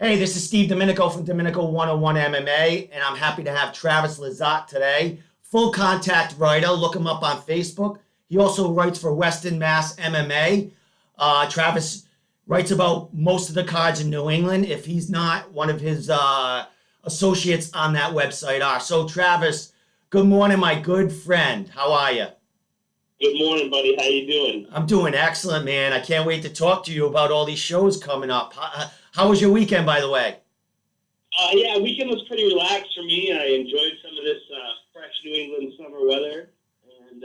Hey, this is Steve Domenico from Domenico 101 MMA, and I'm happy to have Travis Lizotte today. Full contact writer. Look him up on Facebook. He also writes for Western Mass MMA. Travis writes about most of the cards in New England. If he's not, one of his associates on that website are. So, Travis, good morning, my good friend. How are you? Good morning, buddy. How you doing? I'm doing excellent, man. I can't wait to talk to you about all these shows coming up. How was your weekend, by the way? Yeah, weekend was pretty relaxed for me. I enjoyed some of this fresh New England summer weather and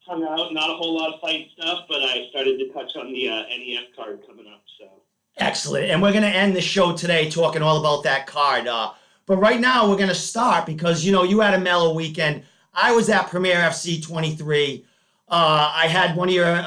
hung out. Not a whole lot of fight stuff, but I started to touch on the NEF card coming up. So Excellent. And we're going to end the show today talking all about that card. But right now, we're going to start because, you had a mellow weekend. I was at Premier FC 23. I had one of your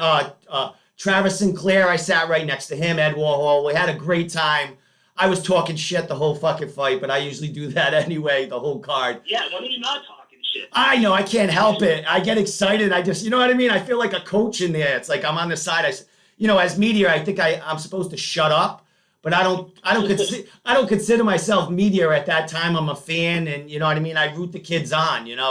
Travis Sinclair. I sat right next to him, Ed Warhol. We had a great time. I was talking shit the whole fucking fight, but I usually do that anyway, the whole card. yeah, when are you not talking shit? I know, I can't help it. I get excited. I just, you know what I mean? I feel like a coach in there. It's like I'm on the side. As media, I think I'm supposed to shut up, but I don't consider myself media at that time. I'm a fan, and you know what I mean? I root the kids on, Yeah,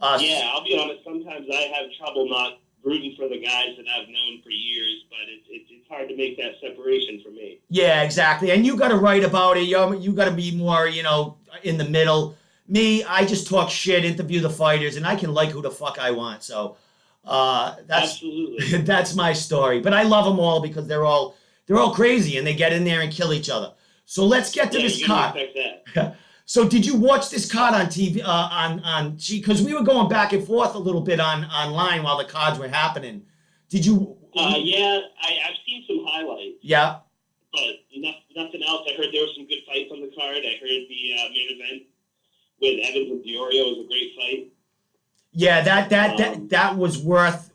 I'll be honest. Sometimes I have trouble not rooting for the guys that I've known for years, but it's hard to make that separation for me. Yeah, exactly. And you got to write about it. You got to be more, in the middle. Me, I just talk shit, interview the fighters, and I can like who the fuck I want. So that's Absolutely. that's my story. But I love them all because they're all crazy and they get in there and kill each other. So let's get to this card. That. So did you watch this card on TV? Because we were going back and forth a little bit online while the cards were happening. Did you? Yeah, I've seen some highlights. Yeah. But nothing else. I heard there were some good fights on the card. I heard the main event with Evans and Diorio was a great fight. Yeah, that was worth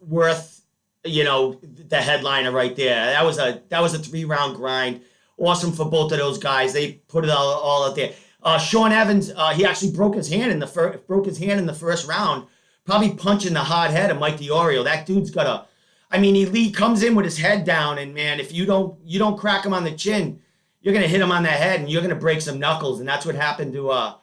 the headliner right there. That was a 3-round grind. Awesome for both of those guys. They put it all out there. Sean Evans, he actually broke his hand in the first round, probably punching the hard head of Mike Diorio. That dude's got he comes in with his head down, and man, if you don't crack him on the chin, you're gonna hit him on the head, and you're gonna break some knuckles, and that's what happened to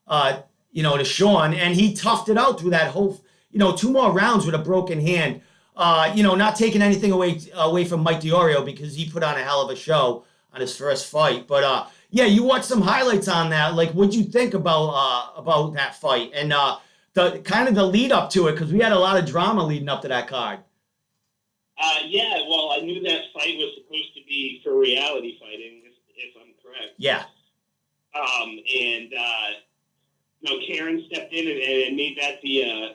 to Sean, and he toughed it out through that whole 2 more rounds with a broken hand. Not taking anything away from Mike Diorio because he put on a hell of a show on his first fight, but yeah, you watched some highlights on that. Like, what'd you think about that fight and the kind of the lead up to it? Because we had a lot of drama leading up to that card. Yeah, well, I knew that fight was supposed to be for reality fighting, if I'm correct. Yeah. Karen stepped in and made that the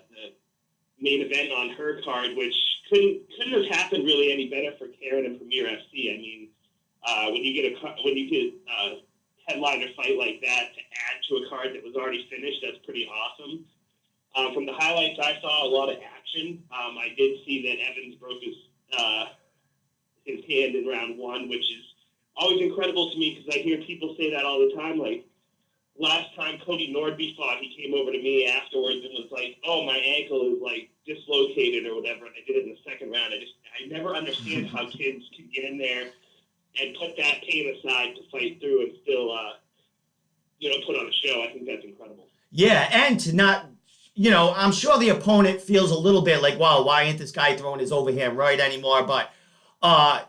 main event on her card, which couldn't have happened really any better for Karen and Premier FC. I mean, when you get a headliner fight like that to add to a card that was already finished, that's pretty awesome. From the highlights, I saw a lot of action. I did see that Evans broke his hand in round 1, which is always incredible to me because I hear people say that all the time. Like, last time Cody Nordby fought, he came over to me afterwards and was like, "Oh, my ankle is like dislocated or whatever," and I did it in the second round. I never understand how kids can get in there and put that pain aside to fight through and still, put on a show. I think that's incredible. Yeah, and to not, I'm sure the opponent feels a little bit like, wow, why ain't this guy throwing his overhand right anymore? But I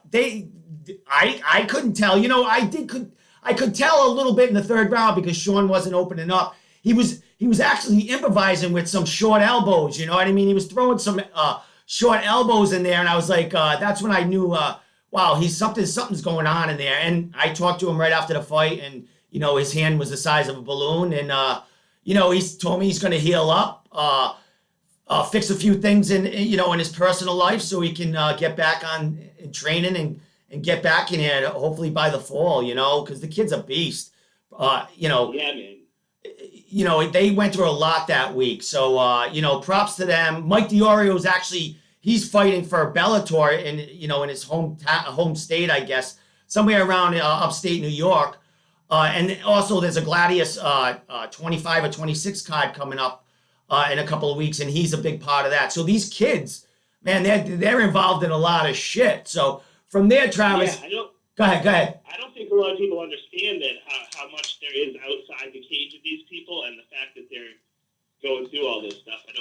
couldn't tell. I could tell a little bit in the third round because Sean wasn't opening up. He was actually improvising with some short elbows. You know what I mean? He was throwing some short elbows in there, and I was like, that's when I knew. Wow, something's going on in there. And I talked to him right after the fight, and his hand was the size of a balloon, and he's told me he's going to heal up, fix a few things in his personal life so he can get back on in training and get back in here hopefully by the fall, because the kid's a beast. Yeah, man. They went through a lot that week, so props to them. Mike Diorio's actually. He's fighting for Bellator in his home state, I guess, somewhere around upstate New York. And also there's a Gladius 25 or 26 card coming up in a couple of weeks, and he's a big part of that. So these kids, man, they're involved in a lot of shit. So from there, Travis, yeah, I don't, Go ahead, go ahead. I don't think a lot of people understand that how much there is outside the cage of these people, and the fact that they're going through all this stuff. I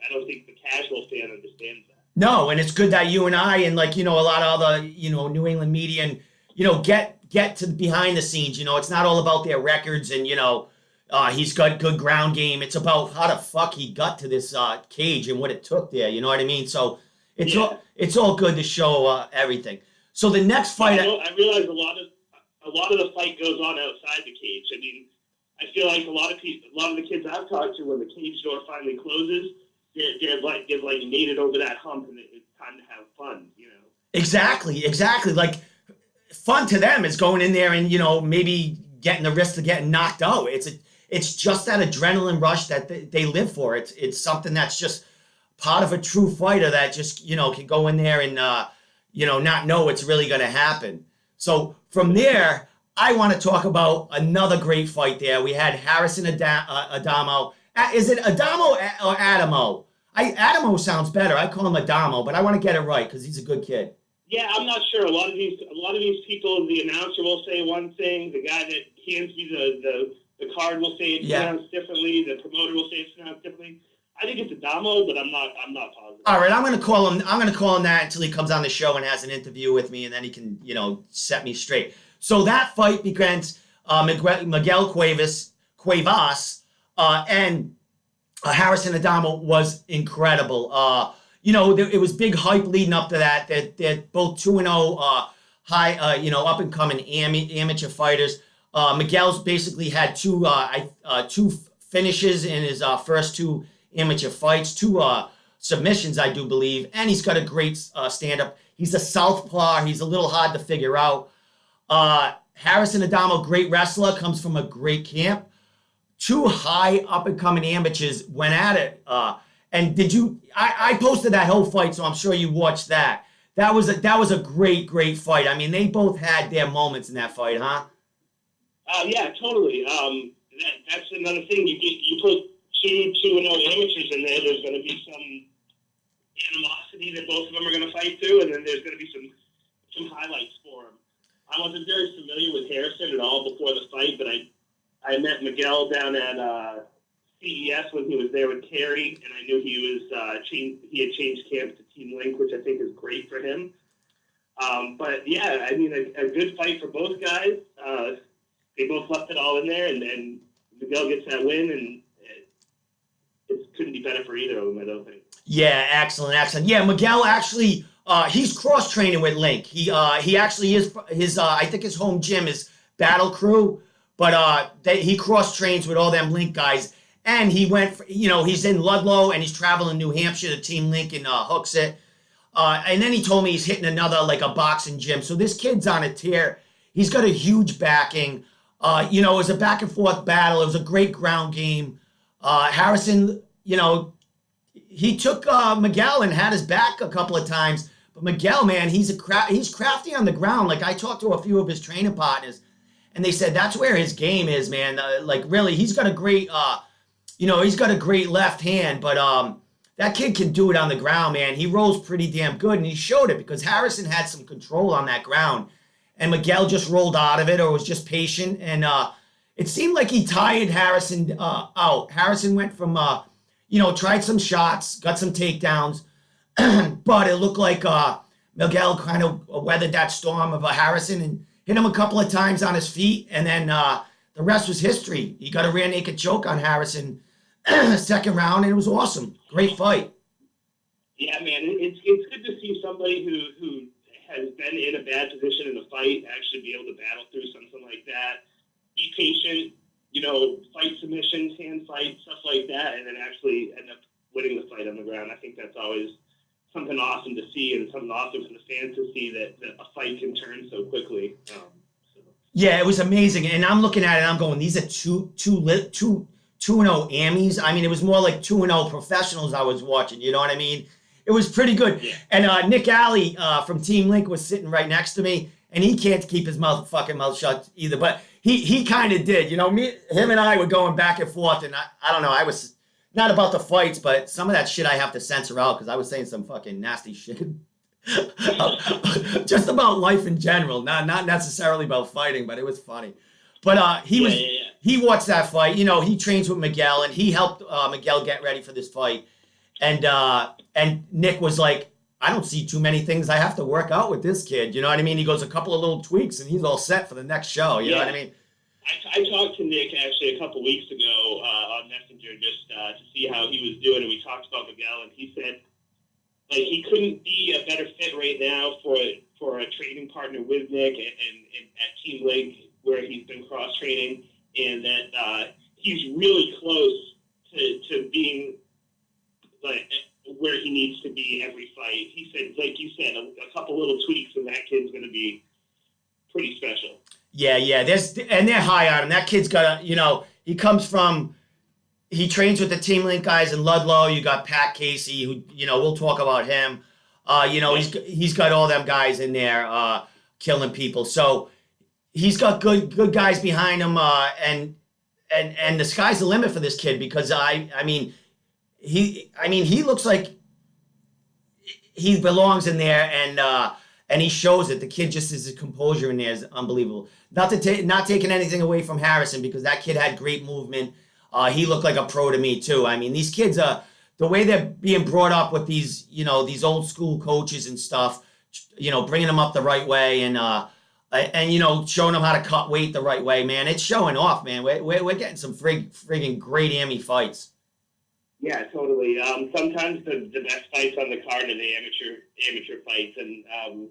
don't think the casual fan understands that. No, and it's good that you and I and like, a lot of other, New England media and, get to behind the scenes. It's not all about their records and, he's got good ground game. It's about how the fuck he got to this cage and what it took there. You know what I mean? So it's all good to show everything. So the next fight, I realize a lot of the fight goes on outside the cage. I mean, I feel like a lot of the kids I've talked to, when the cage door finally closes, they've made it over that hump, and it's time to have fun. Exactly. Like, fun to them is going in there and maybe getting the risk of getting knocked out. It's just that adrenaline rush that they live for. It's something that's just part of a true fighter that just can go in there and not know what's really going to happen. So from there, I want to talk about another great fight there. We had Harrison Adamo. Is it Adamo or Adamo? Adamo sounds better. I call him Adamo, but I want to get it right because he's a good kid. Yeah, I'm not sure. A lot of these people, the announcer will say one thing, the guy that hands me the card will say it's pronounced differently, the promoter will say it's pronounced differently. I think it's Adamo, but I'm not positive. All right, I'm gonna call him that until he comes on the show and has an interview with me, and then he can set me straight. So that fight begins Miguel Cuevas and Harrison Adamo was incredible. It was big hype leading up to that. They're both 2-0 high, up and coming amateur fighters. Miguel's basically had two finishes in his first two amateur fights, two submissions, I do believe, and he's got a great stand-up. He's a southpaw. He's a little hard to figure out. Harrison Adamo, great wrestler, comes from a great camp. Two high up-and-coming amateurs went at it. And I posted that whole fight, so I'm sure you watched that. That was a great fight. I mean, they both had their moments in that fight, huh? Yeah, totally. That's another thing. You put two 2-0 amateurs in there. There's going to be some animosity that both of them are going to fight through, and then there's going to be some highlights for them. I wasn't very familiar with Harrison at all before the fight, but I met Miguel down at CES when he was there with Kerry, and I knew he had changed camps to Team Link, which I think is great for him. But yeah, I mean, a good fight for both guys. They both left it all in there, and Miguel gets that win, and it couldn't be better for either of them, I don't think. Yeah, excellent. Yeah, Miguel actually, he's cross training with Link. He actually is his. I think his home gym is Battle Crew, but he cross trains with all them Link guys. And he went, he's in Ludlow and he's traveling New Hampshire to Team Link and hooks it. And then he told me he's hitting another, like a boxing gym. So this kid's on a tear. He's got a huge backing. It was a back and forth battle. It was a great ground game. Harrison, he took Miguel and had his back a couple of times. But Miguel, man, he's crafty on the ground. Like, I talked to a few of his training partners, and they said that's where his game is, man. Really, he's got a great, he's got a great left hand, but that kid can do it on the ground, man. He rolls pretty damn good, and he showed it because Harrison had some control on that ground, and Miguel just rolled out of it or was just patient, and it seemed like he tired Harrison out. Harrison went from, tried some shots, got some takedowns, but it looked like Miguel kind of weathered that storm of Harrison and hit him a couple of times on his feet, and then the rest was history. He got a rear naked choke on Harrison second round, and it was awesome. Great fight. Yeah, man, it's good to see somebody who has been in a bad position in the fight actually be able to battle through something like that. Be patient, fight submissions, hand fight, stuff like that, and then actually end up winning the fight on the ground. I think that's always something awesome to see, and something awesome for the fans to see that a fight can turn so quickly. Yeah, it was amazing, and I'm looking at it, and I'm going, these are 2-0 Amis. I mean, it was more like 2-0 professionals I was watching. You know what I mean? It was pretty good. Yeah. And Nick Alley from Team Link was sitting right next to me, and he can't keep his fucking mouth shut either. But he kind of did. Him and I were going back and forth, and I don't know. I was not about the fights, but some of that shit I have to censor out because I was saying some fucking nasty shit. Just about life in general, not necessarily about fighting, but it was funny. But he watched that fight. You know, he trains with Miguel, and he helped Miguel get ready for this fight. And Nick was like, I don't see too many things I have to work out with this kid. You know what I mean? He goes a couple of little tweaks, and he's all set for the next show. You know what I mean? I talked to Nick actually a couple weeks ago on Messenger just to see how he was doing, and we talked about Miguel, and he said like he couldn't be a better fit right now for a training partner with Nick and at Team Link where he's been cross training, and that he's really close to being like where he needs to be every fight. He said, like you said, a couple little tweaks, and that kid's going to be pretty special. Yeah. They're high on him. That kid's got he trains with the Team Link guys in Ludlow. You got Pat Casey, who, we'll talk about him. He's got all them guys in there killing people. So he's got good guys behind him. And the sky's the limit for this kid because he looks like he belongs in there, and he shows it. The kid just his composure in there is unbelievable. Not taking anything away from Harrison because that kid had great movement. He looked like a pro to me too. I mean, these kids the way they're being brought up with these these old school coaches and stuff. Bringing them up the right way and showing them how to cut weight the right way. Man, it's showing off. Man, we're getting some friggin' great Emmy fights. Yeah, totally. Sometimes the best fights on the card are the amateur fights, and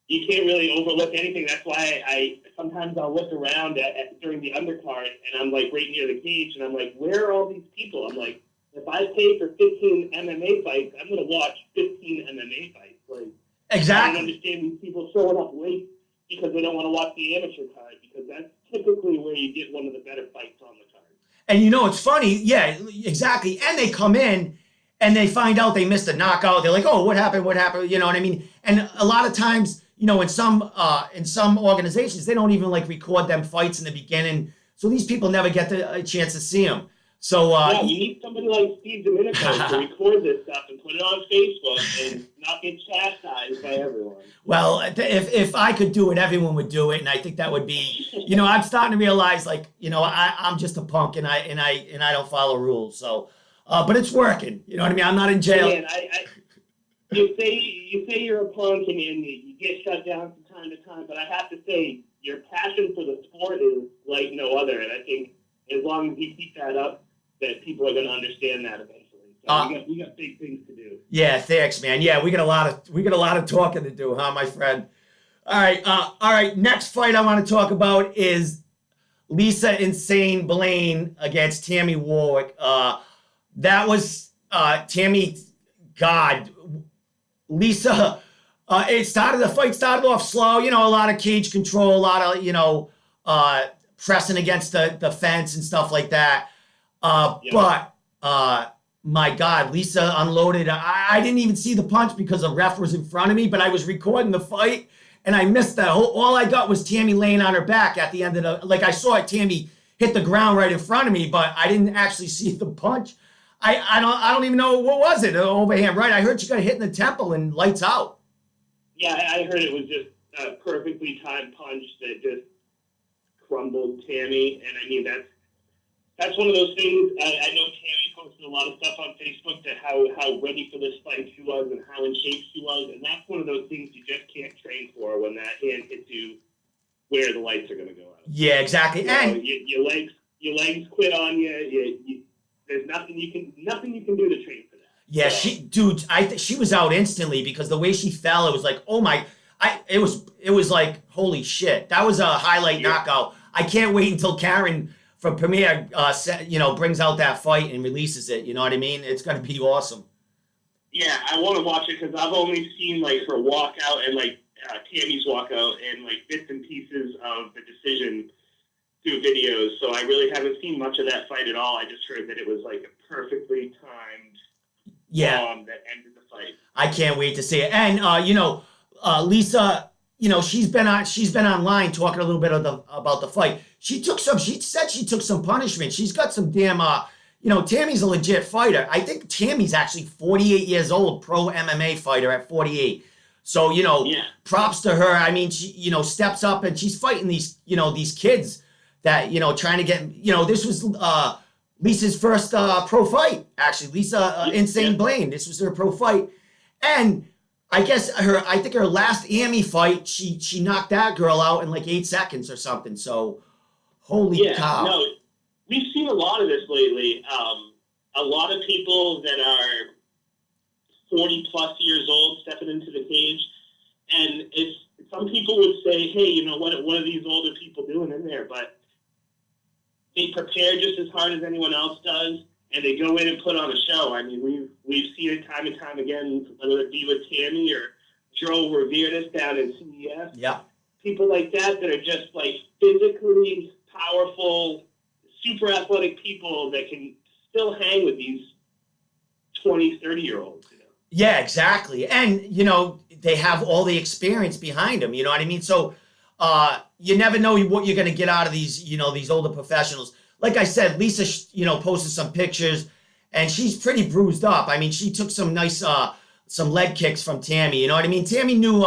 you can't really overlook anything. That's why sometimes I'll look around during the undercard, and I'm like right near the cage, and I'm like, where are all these people? I'm like, if I pay for 15 MMA fights, I'm going to watch 15 MMA fights. Like, exactly. I don't understand these people showing up late because they don't want to watch the amateur card, because that's typically where you get one of the better fights on the card. And it's funny, yeah, exactly. And they come in and they find out they missed a knockout. They're like, "Oh, what happened? What happened?" You know what I mean? And a lot of times, in some organizations, they don't even like record them fights in the beginning. So these people never get a chance to see them. So you need somebody like Steve Domenico to record this stuff and put it on Facebook and not get chastised by everyone. Well, if I could do it, everyone would do it, and I think that would be, I'm starting to realize, like, I'm just a punk and I don't follow rules. So, but it's working. You know what I mean? I'm not in jail. Man, you say you're a punk and you get shut down from time to time, but I have to say your passion for the sport is like no other, and I think as long as you keep that up, that people are going to understand that eventually. So we got big things to do. Yeah, thanks, man. Yeah, we got a lot of talking to do, huh, my friend? All right. Next fight I want to talk about is Lisa Insane Blaine against Tammy Warwick. That was Tammy. God, Lisa. The fight started off slow. A lot of cage control, a lot of pressing against the fence and stuff like that. But my God, Lisa unloaded. I didn't even see the punch because the ref was in front of me, but I was recording the fight and I missed that. All I got was Tammy laying on her back at the end of I saw it, Tammy hit the ground right in front of me, but I didn't actually see the punch. I don't even know what was it, overhand right. I heard she got hit in the temple and lights out. Yeah, I heard it was just a perfectly timed punch that just crumbled Tammy, and I mean that's one of those things. I know Tammy posted a lot of stuff on Facebook to how ready for this fight she was and how in shape she was, and that's one of those things you just can't train for when that hand hits you where the lights are going to go out. Yeah, exactly. And your legs quit on you. There's nothing you can do to train for that. Yeah, she was out instantly because the way she fell, it was like, oh my, it was like, holy shit, that was a highlight knockout. I can't wait until Karen from Premiere, brings out that fight and releases it. You know what I mean? It's gonna be awesome. Yeah, I want to watch it because I've only seen like her walkout and like Tammy's walkout and like bits and pieces of the decision through videos. So I really haven't seen much of that fight at all. I just heard that it was like a perfectly timed bomb that ended the fight. I can't wait to see it. And Lisa, she's been online talking a little bit about the fight. She said she took some punishment. She's got some damn, Tammy's a legit fighter. I think Tammy's actually 48 years old, pro MMA fighter at 48. So, Yeah. props to her. I mean, she, steps up and she's fighting these, these kids that, trying to get, this was Lisa's first pro fight, actually. Lisa Insane Blaine. This was her pro fight. And I think her last Amy fight, she knocked that girl out in like 8 seconds or something. So, holy cow. No, we've seen a lot of this lately. A lot of people that are 40 plus years old stepping into the cage, and some people would say, hey, what are these older people doing in there? But they prepare just as hard as anyone else does, and they go in and put on a show. I mean, we've seen it time and time again, whether it be with Tammy or Joe Reveredis down in CES. Yeah. People like that are just like physically powerful, super athletic people that can still hang with these 20, 30-year-olds. Yeah, exactly. And, they have all the experience behind them, you know what I mean? So you never know what you're going to get out of these, these older professionals. Like I said, Lisa, posted some pictures, and she's pretty bruised up. I mean, she took some nice, some leg kicks from Tammy, you know what I mean? Tammy knew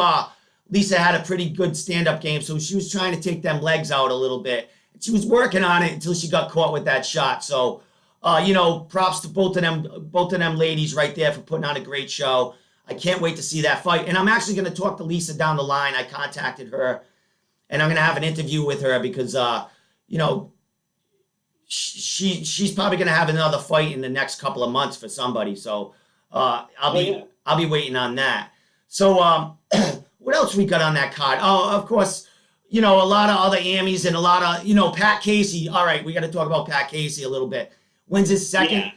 Lisa had a pretty good stand-up game, so she was trying to take them legs out a little bit. She was working on it until she got caught with that shot. So, props to both of them ladies right there for putting on a great show. I can't wait to see that fight. And I'm actually going to talk to Lisa down the line. I contacted her, and I'm going to have an interview with her because, she's probably going to have another fight in the next couple of months for somebody. So I'll be waiting on that. So what else we got on that card? Oh, of course, a lot of other Amis and a lot of, Pat Casey. All right, we got to talk about Pat Casey a little bit. Wins his second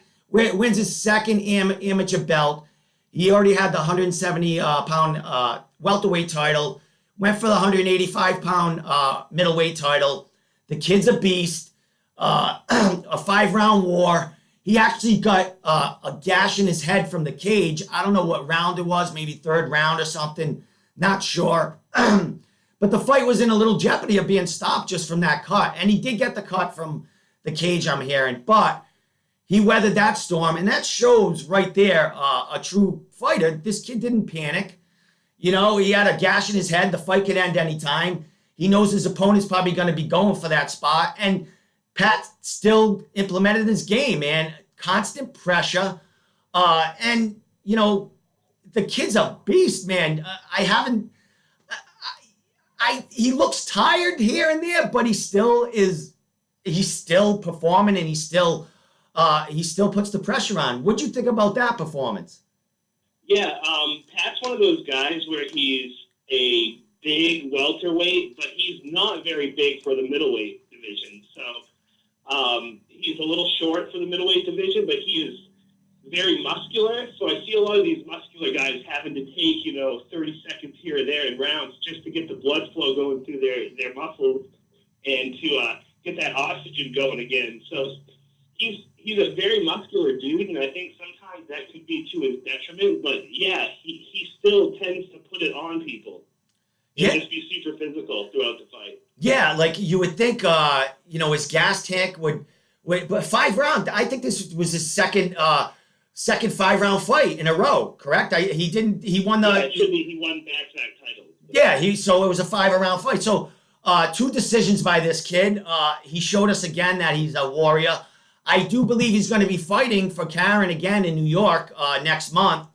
amateur belt. He already had the 170-pound welterweight title. Went for the 185-pound middleweight title. The kid's a beast. A 5-round war. He actually got a gash in his head from the cage. I don't know what round it was, maybe 3rd round or something. Not sure. But the fight was in a little jeopardy of being stopped just from that cut. And he did get the cut from the cage, I'm hearing. But he weathered that storm, and that shows right there a true fighter. This kid didn't panic. He had a gash in his head. The fight could end any time. He knows his opponent's probably going to be going for that spot. And Pat still implemented his game, man. Constant pressure. And, the kid's a beast, man. He looks tired here and there, but he's still performing, and he still puts the pressure on. What'd you think about that performance? Yeah, Pat's one of those guys where he's a big welterweight, but he's not very big for the middleweight division. So he's a little short for the middleweight division, but he is very muscular. So I see a lot of these muscular guys having to take, 30 seconds here or there in rounds just to get the blood flow going through their muscles and to get that oxygen going again. So he's a very muscular dude, and I think sometimes that could be to his detriment. But yeah, he still tends to put it on people. And just be super physical throughout the fight. Yeah, like you would think, his gas tank would, but 5 rounds. I think this was his second 5-round fight in a row. Correct? He won the. Yeah, it should be. He won back-to-back titles. Yeah, so it was a 5-round fight. So 2 decisions by this kid. He showed us again that he's a warrior. I do believe he's going to be fighting for Karen again in New York next month.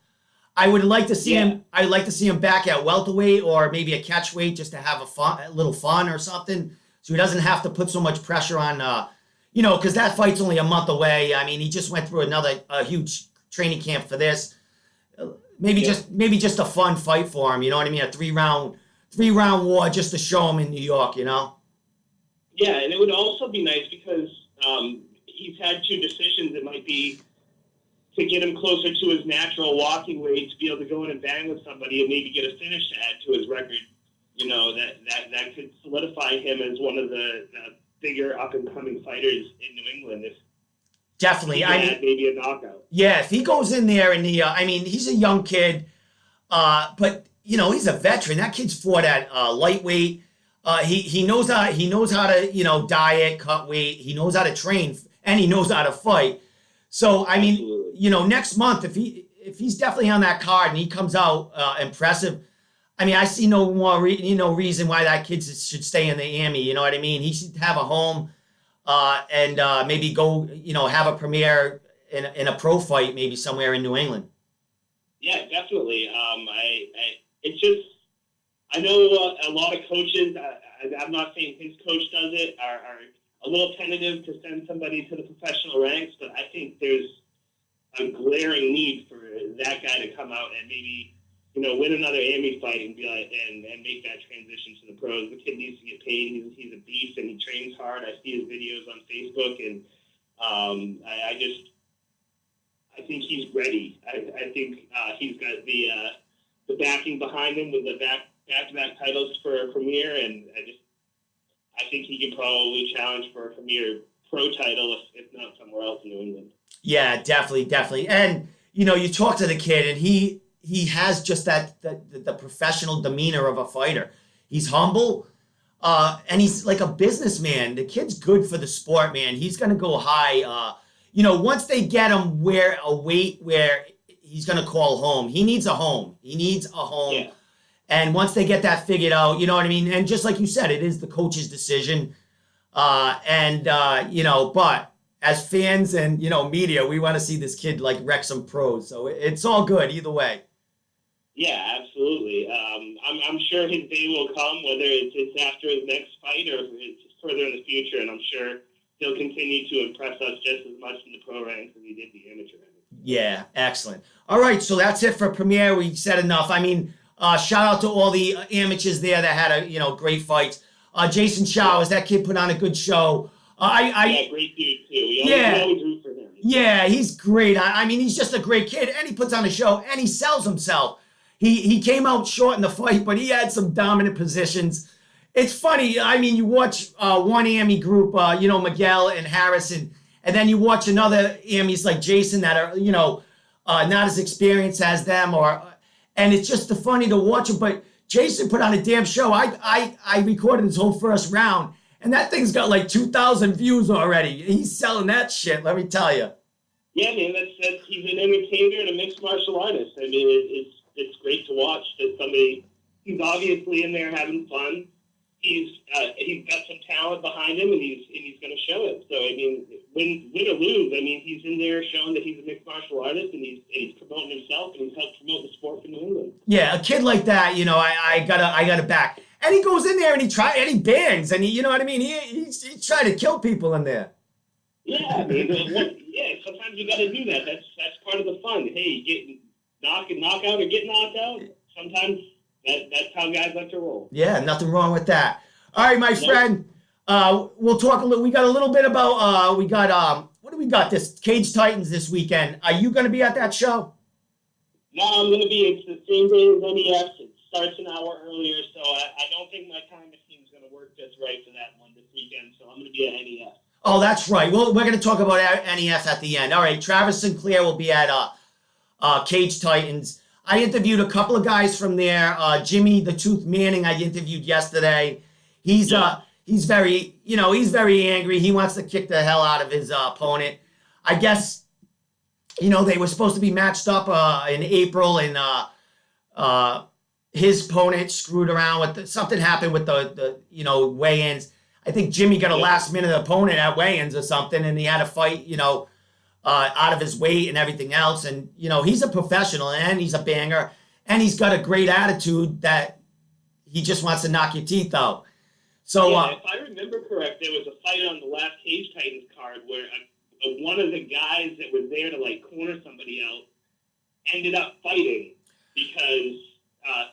I would like to see him. I'd like to see him back at welterweight or maybe a catchweight just to have a little fun or something, so he doesn't have to put so much pressure on. Because that fight's only a month away. I mean, he just went through another huge training camp for this. Maybe just a fun fight for him. You know what I mean? A 3-round war just to show him in New York. Yeah, and it would also be nice because he's had 2 decisions. It might be to get him closer to his natural walking weight to be able to go in and bang with somebody and maybe get a finish to add to his record. That could solidify him as one of the bigger up-and-coming fighters in New England. Definitely. Maybe a knockout. Yeah, if he goes in there and he's a young kid, but he's a veteran. That kid's fought at lightweight. He knows how to diet, cut weight. He knows how to train, and he knows how to fight. So Absolutely. Next month if he's definitely on that card and he comes out impressive, I mean, I see no more reason why that kid should stay in the Army. You know what I mean? He should have a home, and maybe go, have a premiere in a pro fight, maybe somewhere in New England. Yeah, definitely. It's just, I know a lot of coaches, I'm not saying his coach does it, are a little tentative to send somebody to the professional ranks, but I think there's a glaring need for that guy to come out and maybe, win another Army fight and be like, and make that transition to the pros. The kid needs to get paid. He's a beast and he trains hard. I see his videos on Facebook, and I think he's ready. I think he's got the backing behind him with the back-to-back titles for a Premier, and I think he can probably challenge for a Premier pro title if not somewhere else in New England. Yeah, definitely. And you talk to the kid, and he has just the professional demeanor of a fighter. He's humble, and he's like a businessman. The kid's good for the sport, man. He's gonna go high. Once they get him a weight where he's gonna call home, he needs a home. He needs a home. Yeah. And once they get that figured out, you know what I mean? And just like you said, it is the coach's decision. But as fans and, media, we want to see this kid like wreck some pros. So it's all good either way. Yeah, absolutely. I'm sure his day will come, whether it's after his next fight or if it's further in the future. And I'm sure he'll continue to impress us just as much in the pro ranks as he did the amateur ranks. Yeah, excellent. All right, so that's it for Premier. We said enough. I mean, shout out to all the amateurs there that had great fights. Jason Showers, that kid put on a good show. Yeah, great dude too. We always root for him. Yeah, he's great. I mean, he's just a great kid, and he puts on a show, and he sells himself. He came out short in the fight, but he had some dominant positions. It's funny. I mean, you watch one Army group, Miguel and Harrison, and then you watch another Armys like Jason that are, not as experienced as them, and it's just funny to watch him. But Jason put on a damn show. I recorded his whole first round, and that thing's got like 2,000 views already. He's selling that shit, let me tell you. Yeah, man, that's he's an entertainer and a mixed martial artist. I mean, it's great to watch that somebody he's obviously in there having fun. He's got some talent behind him, and he's going to show it. So I mean, win or lose, I mean, he's in there showing that he's a mixed martial artist, and he's promoting himself, and he's helped promote the sport for New England. Yeah, a kid like that, I gotta back. And he goes in there and he bangs, and you know what I mean. He's trying to kill people in there. Yeah, I mean, sometimes you got to do that. That's part of the fun. Hey, get knock out or get knocked out. Sometimes that's how guys like to roll. Yeah, nothing wrong with that. All right, my friend. We'll talk a little. We got a little bit about. What do we got? This Cage Titans this weekend. Are you going to be at that show? No, I'm going to be. It's the same day as NES. It starts an hour earlier, so I don't think my time machine's going to work just right for that one this weekend. So I'm going to be at NES. Oh, that's right. Well, we're going to talk about NEF at the end. All right, Travis Sinclair will be at Cage Titans. I interviewed a couple of guys from there. Jimmy the Tooth Manning I interviewed yesterday. He's very, he's very angry. He wants to kick the hell out of his opponent. I guess, they were supposed to be matched up in April, and his opponent screwed around with something happened with the weigh-ins. I think Jimmy got a last-minute opponent at weigh-ins or something, and he had to fight, out of his weight and everything else. And, he's a professional, and he's a banger, and he's got a great attitude that he just wants to knock your teeth out. So, if I remember correct, there was a fight on the last Cage Titans card where one of the guys that was there to, corner somebody else ended up fighting because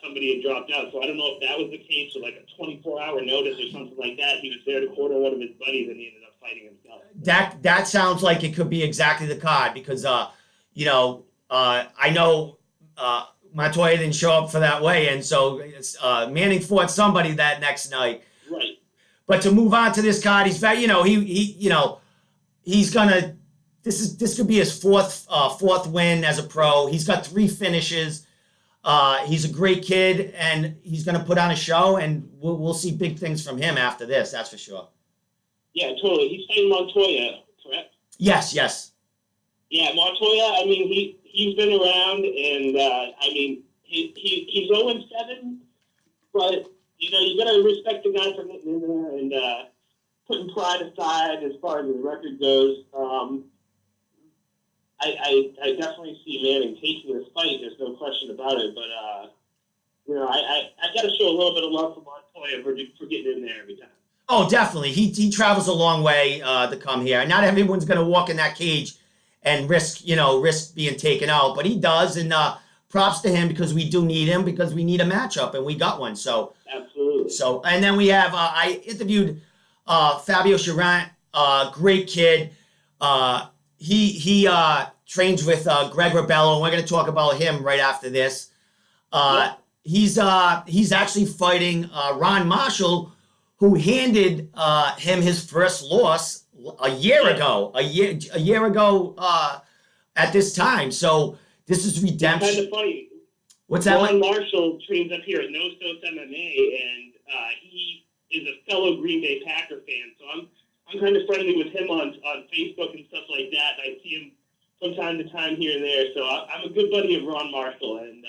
somebody had dropped out. So I don't know if that was the case or a 24-hour notice or something like that. He was there to corner one of his buddies, and he ended up fighting himself. That sounds like it could be exactly the card because, I know Montoya didn't show up for that weigh-in, so Manning fought somebody that next night. Right. But to move on to this card, he's very, he's gonna. This could be his fourth win as a pro. He's got 3 finishes. He's a great kid, and he's going to put on a show, and we'll see big things from him after this. That's for sure. Yeah, totally. He's fighting Montoya, correct? Yes. Yeah, Montoya. I mean, he's been around, and he's 0-7. But, you know, you got to respect the guy for getting in there and putting pride aside as far as his record goes. I definitely see Manning taking this fight. There's no question about it. But, you know, I got to show a little bit of love for Montoya for getting in there every time. Oh, definitely. He travels a long way to come here. Not everyone's going to walk in that cage and risk being taken out, but he does. And props to him because we do need him because we need a matchup and we got one. So absolutely. So and then we have I interviewed Fabio Charant, great kid. He trains with Greg Rebello, and we're going to talk about him right after this. He's actually fighting Ron Marshall, who handed him his first loss a year ago. A year ago at this time. So this is redemption. It's kind of funny. What's that? Ron Marshall trains up here at No Stos MMA, and he is a fellow Green Bay Packer fan. So I'm kind of friendly with him on Facebook and stuff like that. And I see him from time to time here and there. So I'm a good buddy of Ron Marshall, and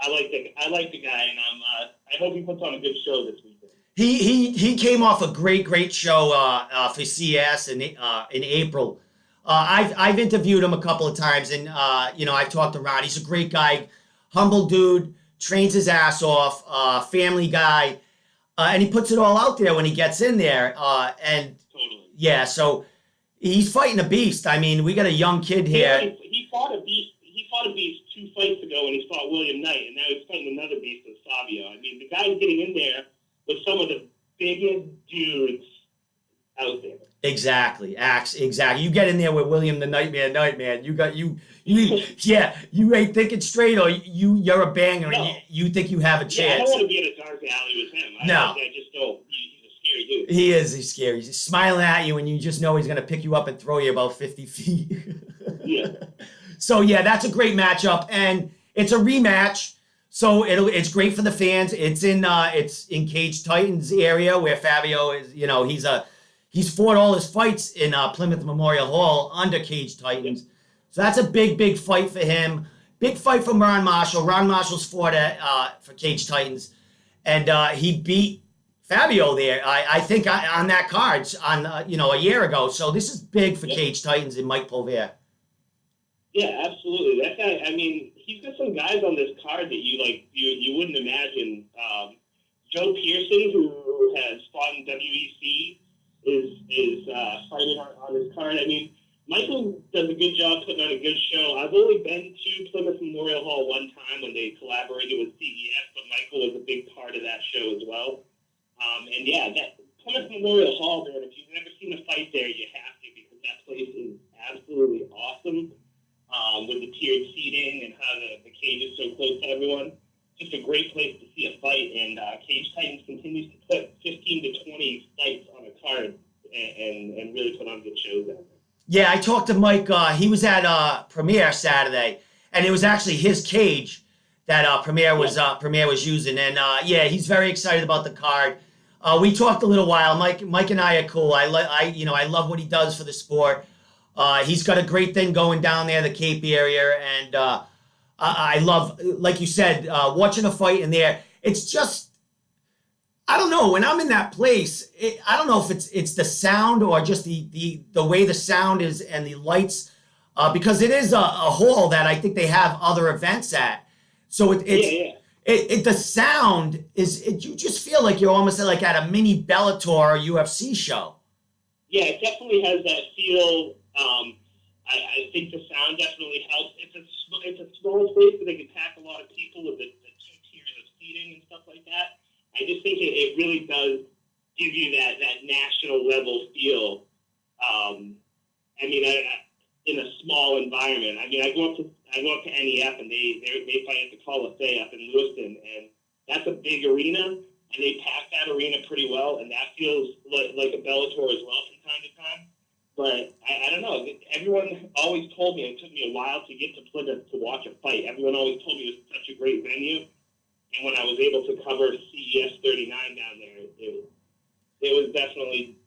I like the guy, and I hope he puts on a good show this weekend. He came off a great show for CS in April. I've interviewed him a couple of times, and I've talked to Ron. He's a great guy, humble dude, trains his ass off, family guy, and he puts it all out there when he gets in there. And totally. Yeah, so he's fighting a beast. I mean, we got a young kid here. He fought a beast. He fought a beast 2 fights ago when he fought William Knight, and now he's fighting another beast with Fabio. I mean, the guy's getting in there with some of the biggest dudes out there. Exactly. You get in there with William the Nightman. You ain't thinking straight, or you're a banger. No. And you think you have a chance. Yeah, I don't want to be in a dark alley with him. I just don't. He's a scary dude. He's scary. He's smiling at you, and you just know he's going to pick you up and throw you about 50 feet. Yeah. So, yeah, that's a great matchup, and it's a rematch. So it's great for the fans. It's in Cage Titans area where Fabio is. He's fought all his fights in Plymouth Memorial Hall under Cage Titans. So that's a big fight for him. Big fight for Ron Marshall. Ron Marshall's fought for Cage Titans, and he beat Fabio there. I think on that card a year ago. So this is big for Cage Titans and Mike Pulver. Yeah, absolutely. That guy. I mean, he's got some guys on this card that you wouldn't imagine. Joe Pearson, who has fought in WEC, is fighting on his card. I mean, Michael does a good job putting on a good show. I've only been to Plymouth Memorial Hall one time when they collaborated with CES, but Michael was a big part of that show as well. And yeah, that Plymouth Memorial Hall, man, if you've never seen a fight there, you have to, because that place is absolutely awesome. With the tiered seating and how the cage is so close to everyone. Just a great place to see a fight, and Cage Titans continues to put 15 to 20 fights on a card and really put on good shows out there. Yeah, I talked to Mike. He was at Premiere Saturday, and it was actually his cage that Premiere was using. And he's very excited about the card. We talked a little while. Mike and I are cool. I love what he does for the sport. He's got a great thing going down there, the Cape area, and I love, like you said, watching a fight in there. It's just, I don't know, when I'm in that place, I don't know if it's the sound or just the way the sound is and the lights, because it is a hall that I think they have other events at. So the sound is, you just feel like you're almost like at a mini Bellator or UFC show. Yeah, it definitely has that feel. I think the sound definitely helps. It's a small place where they can pack a lot of people with the 2 tiers of seating and stuff like that. I just think it really does give you that national level feel. In a small environment. I mean, I go up to NEF and they fight at the Coliseum up in Lewiston, and that's a big arena, and they pack that arena pretty well, and that feels like a Bellator as well from time to time. But I don't know. Everyone always told me, it took me a while to get to Plymouth to watch a fight. Everyone always told me it was such a great venue. And when I was able to cover CES 39 down there, it was definitely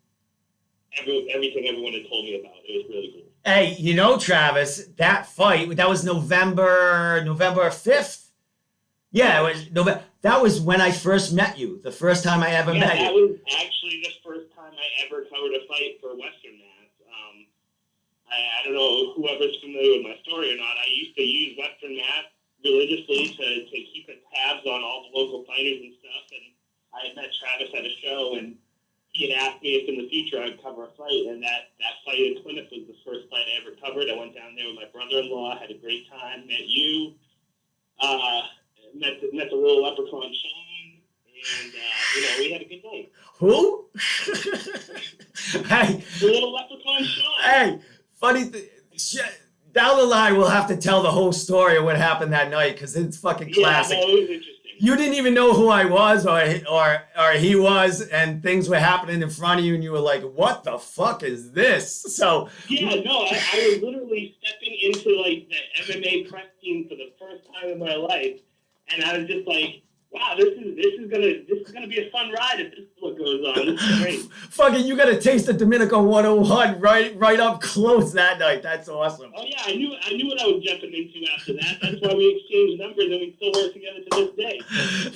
everything everyone had told me about. It was really cool. Hey, Travis, that fight, that was November 5th? Yeah, it was November. that was when I first met you. The first time I ever met you. That was actually the first time I ever covered a fight for Western Mass. I don't know whoever's familiar with my story or not. I used to use Western Mass religiously to keep tabs on all the local fighters and stuff. And I had met Travis at a show, and he had asked me if in the future I'd cover a fight. And that fight in Plymouth was the first fight I ever covered. I went down there with my brother-in-law, had a great time, met you, met the little leprechaun Sean, and we had a good night. Who? Hey. The little leprechaun Sean. Hey. Funny down the line, we'll have to tell the whole story of what happened that night because it's fucking classic. Yeah, no, it was interesting. You didn't even know who I was or he was, and things were happening in front of you, and you were like, "What the fuck is this?" So yeah, no, I was literally stepping into like the MMA press team for the first time in my life, and I was just like, "Wow, this is gonna be a fun ride if this is what goes on. This is great." Fucking, you got a taste of Domenico 101 right up close that night. That's awesome. Oh yeah, I knew what I was jumping into after that. That's why we exchanged numbers and we still work together to this day.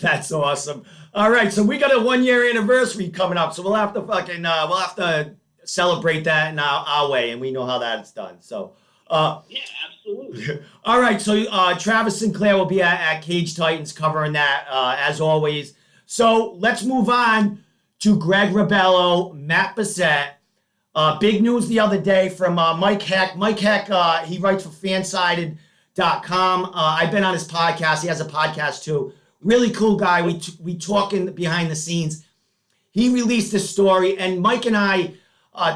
That's awesome. All right, so we got a 1 year anniversary coming up, so we'll have to celebrate that in our way, and we know how that's done. So. Yeah, absolutely. All right, so Travis Sinclair will be at Cage Titans covering that as always. So let's move on to Greg Rebello, Matt Bessette. Big news the other day from Mike Heck. Mike Heck, he writes for Fansided.com. I've been on his podcast. He has a podcast too. Really cool guy. We talking behind the scenes. He released this story, and Mike and I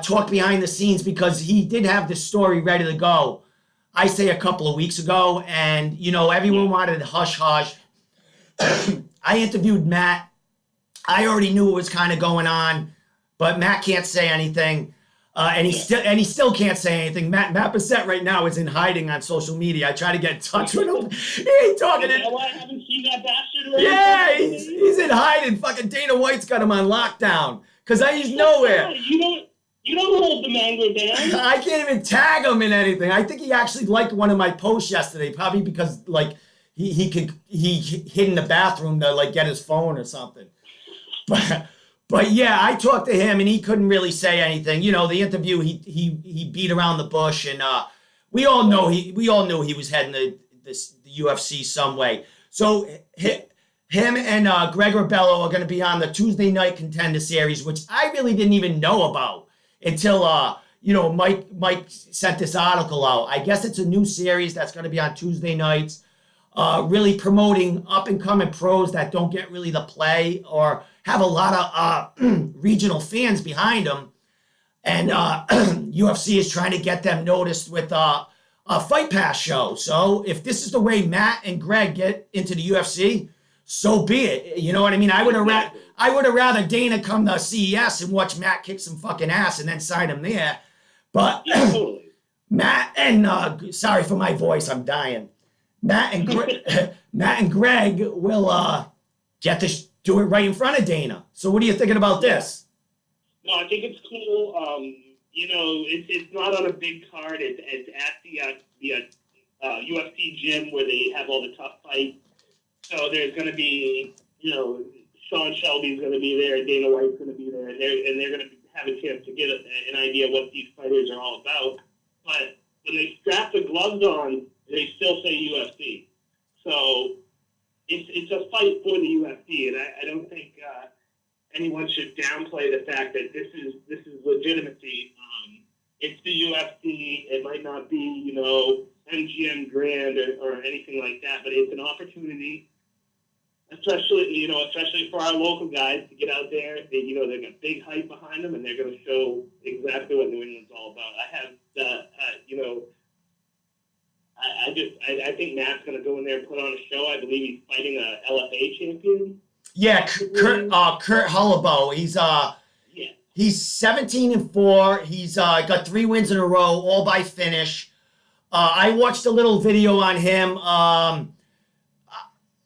talked behind the scenes because he did have this story ready to go. I say a couple of weeks ago, and everyone wanted hush hush. I interviewed Matt. I already knew what was kind of going on, but Matt can't say anything, and he still can't say anything. Matt Bessette right now is in hiding on social media. I try to get in touch with him. He ain't talking. I haven't seen that bastard. Yeah, he's in hiding. Fucking Dana White's got him on lockdown because he's nowhere. You don't hold the mangler down. I can't even tag him in anything. I think he actually liked one of my posts yesterday, probably because like he hid in the bathroom to like get his phone or something. But yeah, I talked to him and he couldn't really say anything. The interview he beat around the bush, and we all knew he was heading to the UFC some way. So him and Greg Rebello are going to be on the Tuesday Night Contender Series, which I really didn't even know about until Mike sent this article out. I guess it's a new series that's going to be on Tuesday nights, really promoting up-and-coming pros that don't get really the play or have a lot of regional fans behind them. And UFC is trying to get them noticed with a Fight Pass show. So if this is the way Matt and Greg get into the UFC, so be it. You know what I mean? I would have rather Dana come to CES and watch Matt kick some fucking ass and then sign him there. But yeah, totally. Matt and sorry for my voice, I'm dying. Matt and Greg will get to do it right in front of Dana. So what are you thinking about this? No, I think it's cool. It's not on a big card. It's at the UFC gym where they have all the tough fights. So there's going to be, Sean Shelby's going to be there, Dana White's going to be there, and they're going to have a chance to get an idea what these fighters are all about. But when they strap the gloves on, they still say UFC. So it's a fight for the UFC, and I don't think anyone should downplay the fact that this is legitimacy. It's the UFC. It might not be, MGM Grand or anything like that, but it's an opportunity. Especially for our local guys to get out there. They got big hype behind them, and they're going to show exactly what New England's all about. I think Matt's going to go in there and put on a show. I believe he's fighting a LFA champion. Yeah, Kurt Hullabo. He's 17-4. He's got 3 wins in a row, all by finish. I watched a little video on him.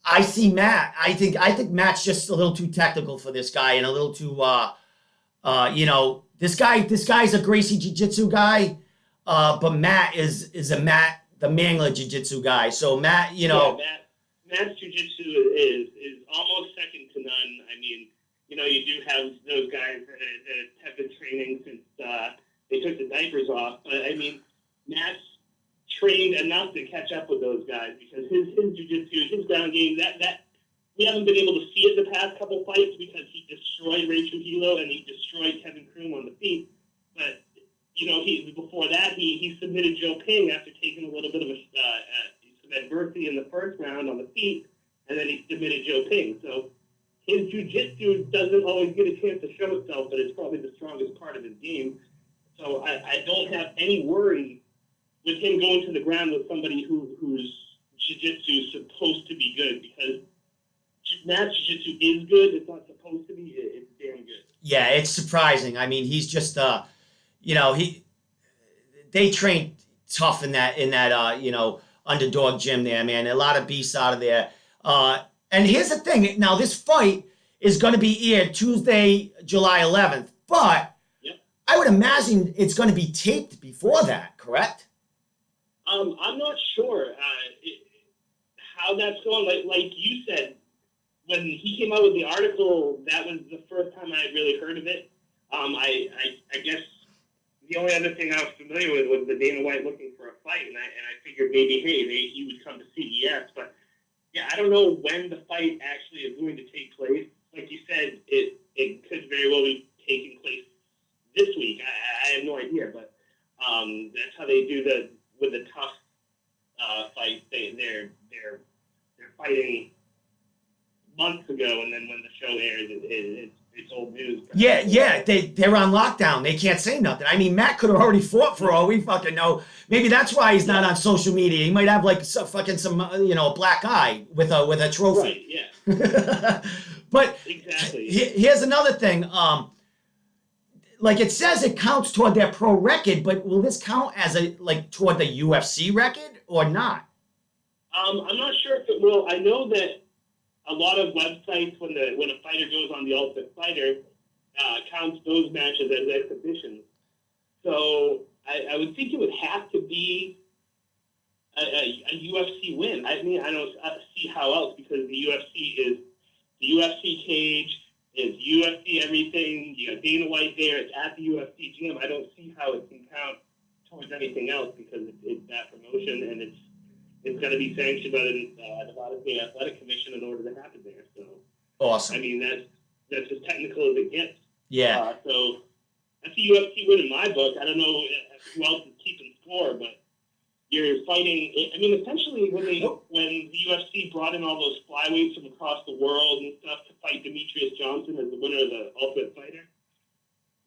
I see Matt. I think Matt's just a little too technical for this guy and a little too, this guy's a Gracie Jiu-Jitsu guy, but Matt is the Mangler Jiu-Jitsu guy. So Matt, Matt Matt's jiu-jitsu is almost second to none. I mean, you do have those guys that have been training since they took the diapers off. But I mean, Matt's trained enough to catch up with those guys because his jiu-jitsu, his ground game, that we haven't been able to see it the past couple fights because he destroyed Ray Trujillo and he destroyed Kevin Kroom on the feet. But he before that he submitted Joe Ping after taking a little bit of some adversity in the first round on the feet, and then he submitted Joe Ping. So his jiu-jitsu doesn't always get a chance to show itself, but it's probably the strongest part of his game. So I don't have any worry with him going to the ground with somebody whose jiu-jitsu is supposed to be good, because Matt's jiu-jitsu is good. It's not supposed to be. It's damn good. Yeah, it's surprising. I mean, he's just they train tough in that underdog gym there, man. A lot of beasts out of there. And here's the thing. Now, this fight is going to be aired Tuesday, July 11th, but yep. I would imagine it's going to be taped before that, correct? I'm not sure how that's going. Like you said, when he came out with the article, that was the first time I had really heard of it. I guess the only other thing I was familiar with was the Dana White looking for a fight, and I figured maybe, he would come to CES. But, yeah, I don't know when the fight actually is going to take place. Like you said, it could very well be taking place this week. I have no idea, but that's how they do with the tough fights. They're fighting months ago, and then when the show airs, it's old news. Yeah, they're on lockdown. They can't say nothing. I mean, Matt could have already fought for all we fucking know. Maybe that's why he's not on social media. He might have some black eye with a trophy. Right. Yeah. But exactly. Here's another thing. Like it says, it counts toward their pro record, but will this count as toward the UFC record or not? I'm not sure if it will. I know that a lot of websites, when a fighter goes on the Ultimate Fighter, counts those matches as exhibitions. So I would think it would have to be a UFC win. I mean, I don't see how else, because the UFC is the UFC cage, is UFC everything. You got Dana White there. It's at the UFC gym. I don't see how it can count towards anything else, because it's that promotion, and it's going to be sanctioned by the Nevada State Athletic Commission in order to happen there. So awesome. I mean, that's as technical as it gets. Yeah. So that's a UFC win in my book. I don't know who else is keeping score, but you're fighting. I mean, essentially, when the UFC brought in all those flyweights from across the world and stuff to fight Demetrius Johnson as the winner of the Ultimate Fighter,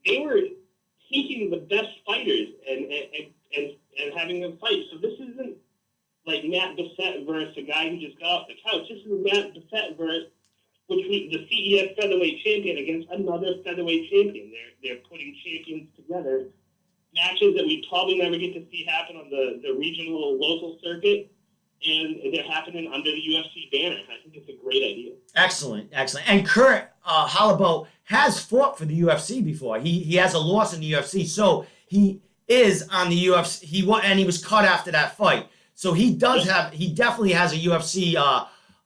they were taking the best fighters and having them fight. So this isn't like Matt Bessette versus a guy who just got off the couch. This is Matt Bessette versus the CES featherweight champion against another featherweight champion. They're putting champions together. Matches that we probably never get to see happen on the regional local circuit, and they're happening under the UFC banner. I think it's a great idea. Excellent. And Kurt Holloway has fought for the UFC before. He has a loss in the UFC, so he is on the UFC. He was cut after that fight. So he definitely has a UFC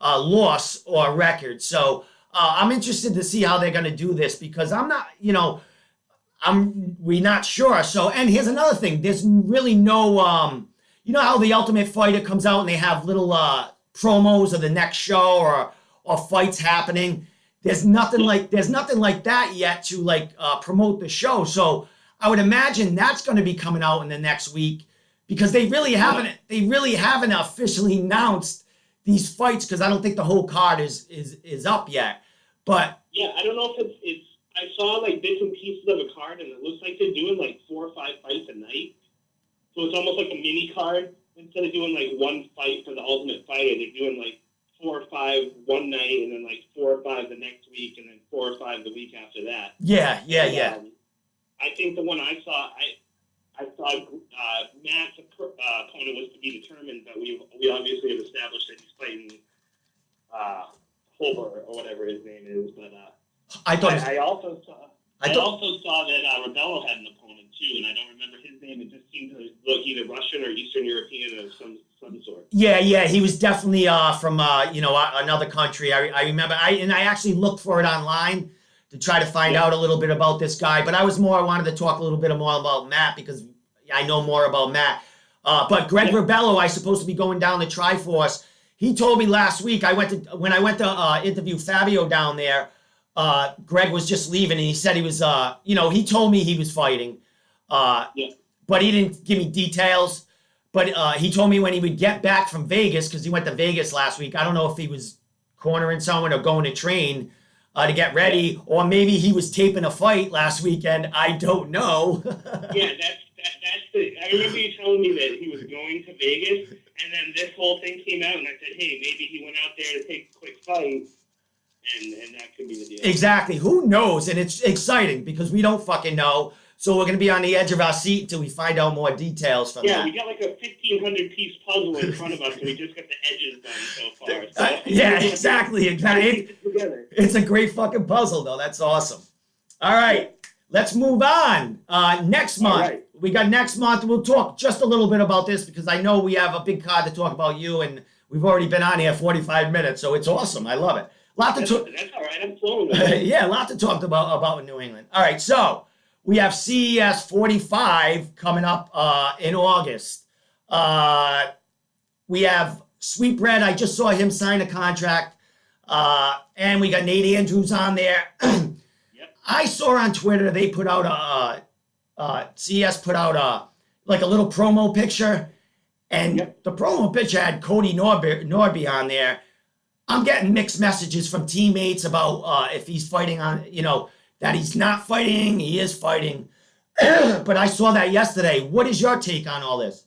loss or record. So I'm interested to see how they're going to do this, because I'm not, we're not sure. So, and here's another thing. There's really no, you know how the Ultimate Fighter comes out and they have little promos of the next show or fights happening. There's nothing like that yet to promote the show. So I would imagine that's going to be coming out in the next week, because they really haven't officially announced these fights, because I don't think the whole card is up yet. But yeah, I don't know if it's I saw bits and pieces of a card, and it looks like they're doing 4 or 5 fights a night. So it's almost like a mini card. Instead of doing one fight for the Ultimate Fighter, they're doing 4 or 5 one night, and then 4 or 5 the next week, and then 4 or 5 the week after that. Yeah. I think the one I saw Matt's opponent was to be determined, but we obviously have established that he's fighting Holber or whatever his name is. But I thought I also saw. I also saw that Rebello had an opponent too, and I don't remember his name. It just seemed to look either Russian or Eastern European of some sort. Yeah, he was definitely from another country. I remember. I actually looked for it online to try to find out a little bit about this guy, but I wanted to talk a little bit more about Matt because I know more about Matt. But Greg Rebello, I supposed to be going down to Triforce. He told me last week when I went to interview Fabio down there. Greg was just leaving, and he said he was. He told me he was fighting, but he didn't give me details. But he told me when he would get back from Vegas, because he went to Vegas last week. I don't know if he was cornering someone or going to train to get ready, or maybe he was taping a fight last weekend. I don't know. Yeah, that's the. I remember you telling me that he was going to Vegas, and then this whole thing came out, and I said, hey, maybe he went out there to take a quick fight, and that could be the deal. Exactly. Who knows? And it's exciting because we don't fucking know. So we're going to be on the edge of our seat until we find out more details from that. Yeah, we got like a 1,500-piece puzzle in front of us, and we just got the edges done so far. So. Yeah, exactly. It's a great fucking puzzle, though. That's awesome. All right, let's move on. Next month, we got next month. We'll talk just a little bit about this because I know we have a big card to talk about you, and we've already been on here 45 minutes, so it's awesome. I love it. That's all right. I'm flowing with it. Yeah, a lot to talk about in New England. All right, so we have CES 45 coming up in August. We have Sweetbread. I just saw him sign a contract. And we got Nate Andrews on there. I saw on Twitter they put out CES put out like a little promo picture. And the promo picture had Cody Norby on there. I'm getting mixed messages from teammates about if he's fighting on, that he's not fighting, he is fighting. But I saw that yesterday. What is your take on all this?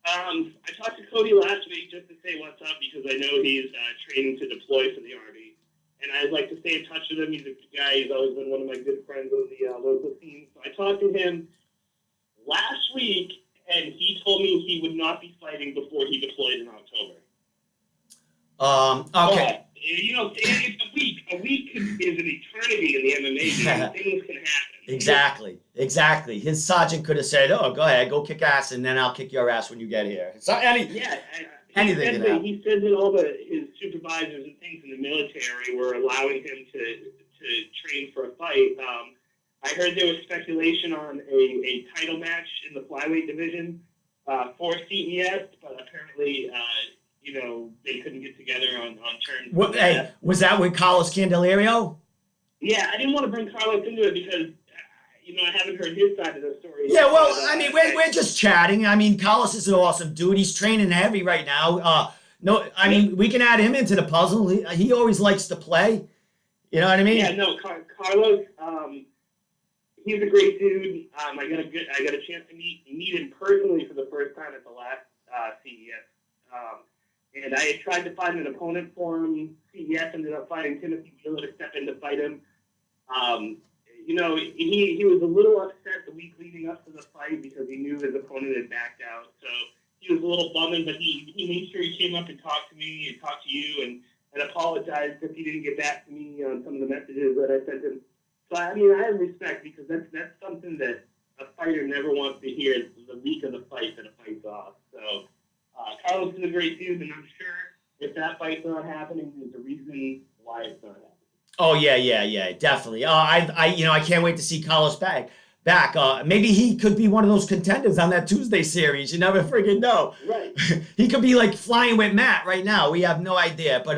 I talked to Cody last week just to say what's up because I know he's training to deploy for the Army. And I'd like to stay in touch with him. He's a good guy. He's always been one of my good friends on the local scene. So I talked to him last week, and he told me he would not be fighting before he deployed in October. Okay. But, it's a week. A week is an eternity in the MMA game. Things can happen. Exactly. His sergeant could have said, "Oh, go ahead, go kick ass, and then I'll kick your ass when you get here." So anything can happen. He said that his supervisors and things in the military were allowing him to train for a fight. I heard there was speculation on a title match in the flyweight division for CES, but apparently. They couldn't get together on terms. Was that with Carlos Candelario? Yeah, I didn't want to bring Carlos into it because, I haven't heard his side of the story. Yeah, well, we're just chatting. I mean, Carlos is an awesome dude. He's training heavy right now. We can add him into the puzzle. He always likes to play. You know what I mean? Yeah, no, Carlos, he's a great dude. I got a chance to meet him personally for the first time at the last CES. And I had tried to find an opponent for him. CES ended up finding Timothy Wheeler to step in to fight him. He was a little upset the week leading up to the fight because he knew his opponent had backed out. So he was a little bumming, but he made sure he came up and talked to me and talked to you and apologized if he didn't get back to me on some of the messages that I sent him. So, I have respect because that's something that a fighter never wants to hear the week of the fight that a fight's off. So, Carlos is a great dude, and I'm sure if that fight's not happening, there's a reason why it's not happening. Oh yeah, definitely. I can't wait to see Carlos back. Maybe he could be one of those contenders on that Tuesday series. You never freaking know. Right. He could be like flying with Matt right now. We have no idea. But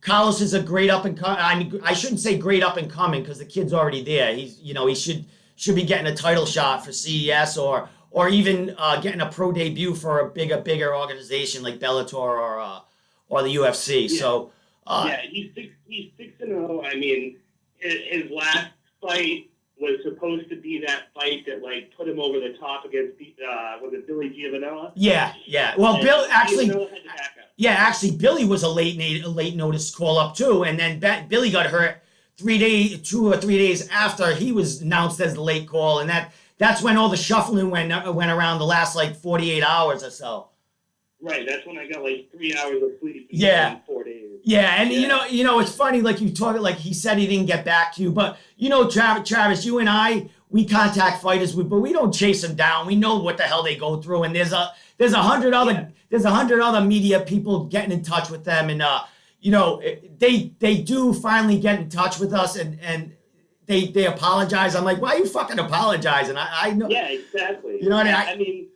Carlos is a great up and coming. I shouldn't say great up and coming because the kid's already there. He's he should be getting a title shot for CES or even getting a pro debut for a bigger organization like Bellator or the UFC. Yeah. So he's 6-0. I mean, his last fight was supposed to be that fight that put him over the top against was it Billy Giovanella? Yeah. Well, Bill actually. Yeah, actually, Billy was a late notice call up too, and then Billy got hurt 2 or 3 days after he was announced as the late call, and that's when all the shuffling went around the last 48 hours or so. Right, that's when I got 3 hours of sleep in 4 days. Yeah, and Yeah. it's funny. Like you talk, like he said he didn't get back to you, but Travis, you and I, we contact fighters, but we don't chase them down. We know what the hell they go through, and there's a hundred other media people getting in touch with them, and they do finally get in touch with us, and they apologize. I'm like, why are you fucking apologizing? I know. Yeah, exactly. You know what I mean,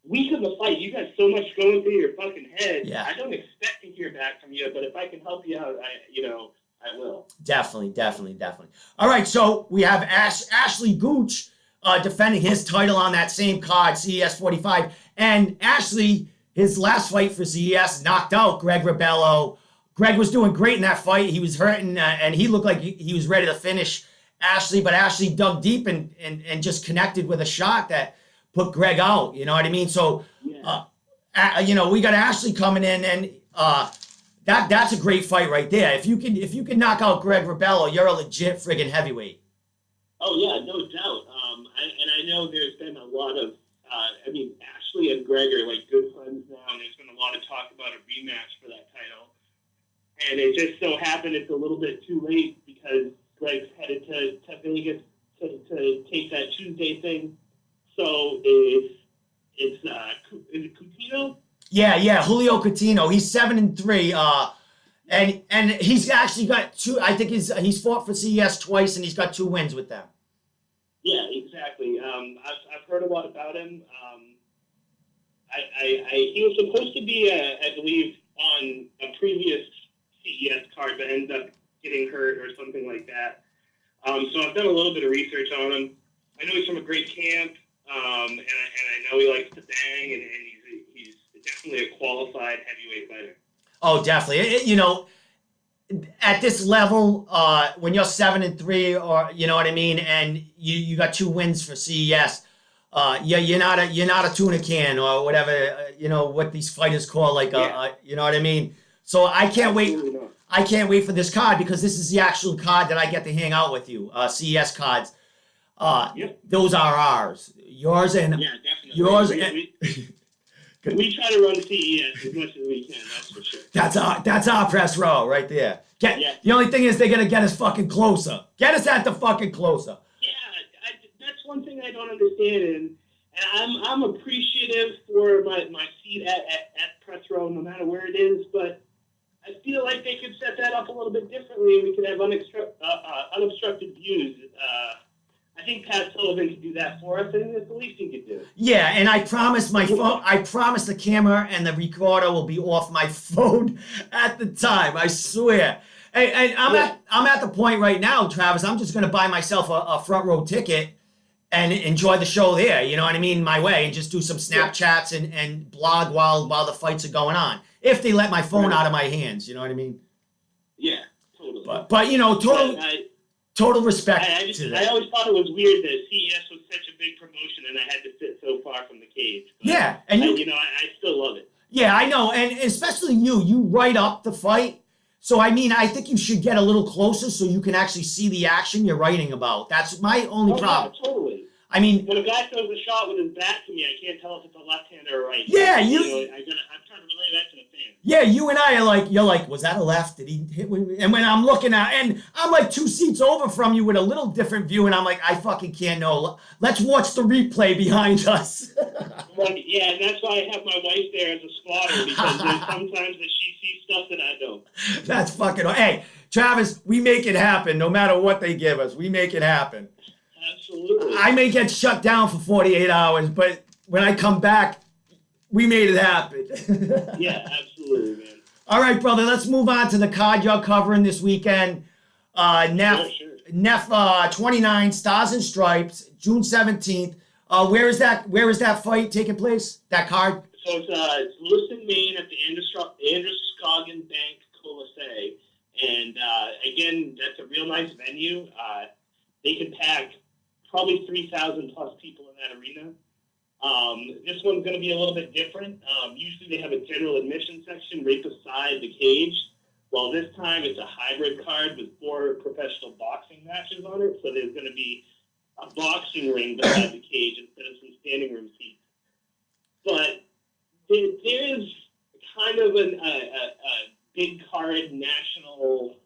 week of the fight, you got so much going through your fucking head. Yeah. I don't expect to hear back from you, but if I can help you out, I will. Definitely. All right, so we have Ashley Gooch defending his title on that same card, CES 45. And Ashley, his last fight for CES, knocked out Greg Rebello. Greg was doing great in that fight. He was hurting, and he looked like he was ready to finish Ashley, but Ashley dug deep and just connected with a shot that put Greg out. You know what I mean? So, Yeah. we got Ashley coming in, and that's a great fight right there. If you can knock out Greg Rebello, you're a legit friggin' heavyweight. Oh yeah, no doubt. I know there's been a lot of, Ashley and Greg are like good friends now, and there's been a lot of talk about a rematch for that title. And it just so happened it's a little bit too late because Greg's headed to Vegas to take that Tuesday thing. So is it Coutinho? Yeah, Julio Coutinho. He's 7-3. And he's actually got two. I think he's fought for CES twice, and he's got 2 wins with them. Yeah, exactly. I've heard a lot about him. He was supposed to be, I believe, on a previous CES card, but ended up getting hurt or something like that. So I've done a little bit of research on him. I know he's from a great camp, and I know he likes to bang, and he's definitely a qualified heavyweight fighter. Oh, definitely. At this level, when you're 7-3, or you know what I mean, and you got 2 wins for CES, you're not a tuna can or whatever. What these fighters call like you know what I mean. So I can't wait. Absolutely not. I can't wait for this card because this is the actual card that I get to hang out with you. CES cards. Yep. Those are ours. Yours and Yeah, definitely. yours. We try to run CES as much as we can. That's for sure. That's our press row right there. The only thing is they're gonna get us fucking closer. Get us at the fucking closer. Yeah, that's one thing I don't understand, and I'm appreciative for my seat at press row, no matter where it is, but I feel like they could set that up a little bit differently, and we could have unobstructed views. I think Pat Sullivan could do that for us, and it's the least he could do. Yeah, and I promise my phone. I promise the camera and the recorder will be off my phone at the time. I swear. And I'm at the point right now, Travis. I'm just gonna buy myself a front row ticket and enjoy the show there. You know what I mean? My way, and just do some Snapchats and blog while the fights are going on. If they let my phone out of my hands, you know what I mean? Yeah, totally. But total respect to that. I always thought it was weird that CES was such a big promotion and I had to sit so far from the cage. But yeah, and I still love it. Yeah, I know, and especially you write up the fight. So I think you should get a little closer so you can actually see the action you're writing about. That's my only problem. Yeah, totally. I mean, when a guy throws a shot with his back to me, I can't tell if it's a left hand or a right. Yeah, I'm trying to relay that to the fans. Yeah, you and I are like, you're like, was that a left? Did he hit? And when I'm looking at, and I'm like 2 seats over from you with a little different view, and I'm like, I fucking can't know. Let's watch the replay behind us. Yeah, and that's why I have my wife there as a spotter, because there's sometimes that she sees stuff that I don't. That's fucking. Hey, Travis, we make it happen. No matter what they give us, we make it happen. Absolutely. I may get shut down for 48 hours, but when I come back, we made it happen. Yeah, absolutely, man. All right, brother, let's move on to the card you're covering this weekend. NEF 29, Stars and Stripes, June 17th. Where is that fight taking place, that card? So it's Lewiston, Maine at the Androscoggin Bank Colisée. And again, that's a real nice venue. They can pack probably 3,000 plus people in that arena. This one's going to be a little bit different. Usually they have a general admission section right beside the cage. Well, this time it's a hybrid card with 4 professional boxing matches on it. So there's going to be a boxing ring beside the cage instead of some standing room seats. But there is kind of a big card national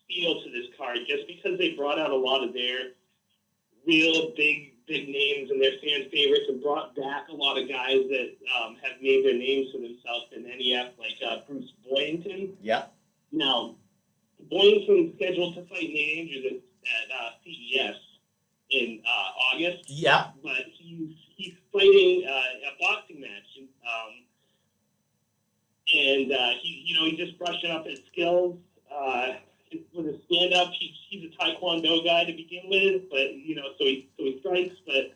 feel to this card, just because they brought out a lot of their real big names and their fan favorites, and brought back a lot of guys that have made their names for themselves in NEF, like Bruce Boyington. Yeah. Now, Boyington's scheduled to fight Nate Andrews at CES in August. Yeah. But he's fighting a boxing match, and he just brushed up his skills. With his stand up, he's a Taekwondo guy to begin with, but so he strikes, but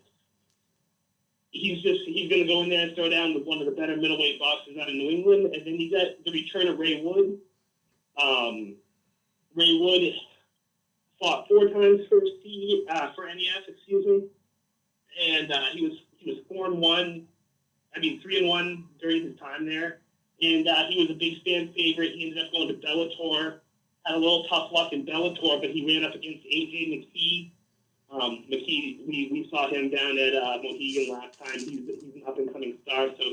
he's going to go in there and throw down with one of the better middleweight boxers out of New England. And then you got the return of Ray Wood. Ray Wood fought 4 times for NEF, and he was 4-1. 3-1 during his time there, and he was a big fan favorite. He ended up going to Bellator. Had a little tough luck in Bellator, but he ran up against AJ McKee. McKee, we saw him down at Mohegan last time. He's an up-and-coming star. So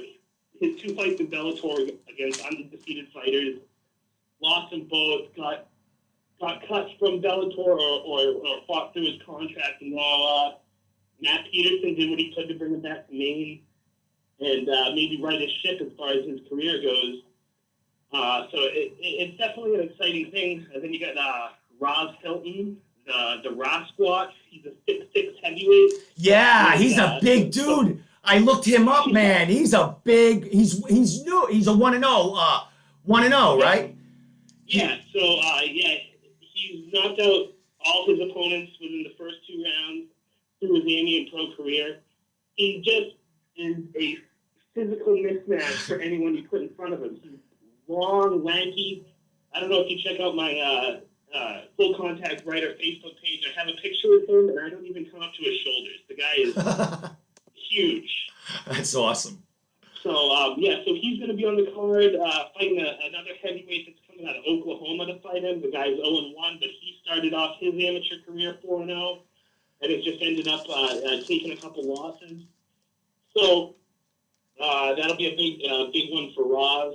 his 2 fights in Bellator against undefeated fighters, lost them both, got cut from Bellator or fought through his contract. And now Matt Peterson did what he could to bring him back to Maine and maybe right his ship as far as his career goes. So it's definitely an exciting thing. And then you got Roz Hilton, the Rasquatch. He's a 6'6" heavyweight. Yeah, he's a big dude. I looked him up, man. He's a big. He's new. He's a 1-0. 1-0, right? Yeah. So he's knocked out all his opponents within the first 2 rounds through his Amian pro career. He just is a physical mismatch for anyone you put in front of him. He's long, lanky. I don't know if you check out my Full Contact Writer Facebook page. I have a picture of him, and I don't even come up to his shoulders. The guy is huge. That's awesome. So, so he's going to be on the card fighting another heavyweight that's coming out of Oklahoma to fight him. The guy's 0-1, but he started off his amateur career 4-0, and it just ended up taking a couple losses. So that'll be a big one for Roz.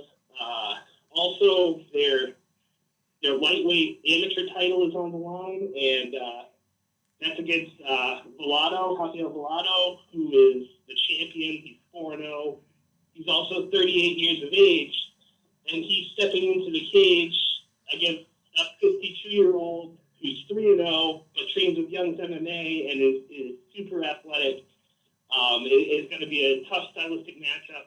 Also, their lightweight amateur title is on the line, and that's against Rafael Villado, who is the champion. He's 4-0. He's also 38 years of age, and he's stepping into the cage against a 52-year-old who's 3-0, but trains with Young's MMA and is super athletic. It's going to be a tough stylistic matchup.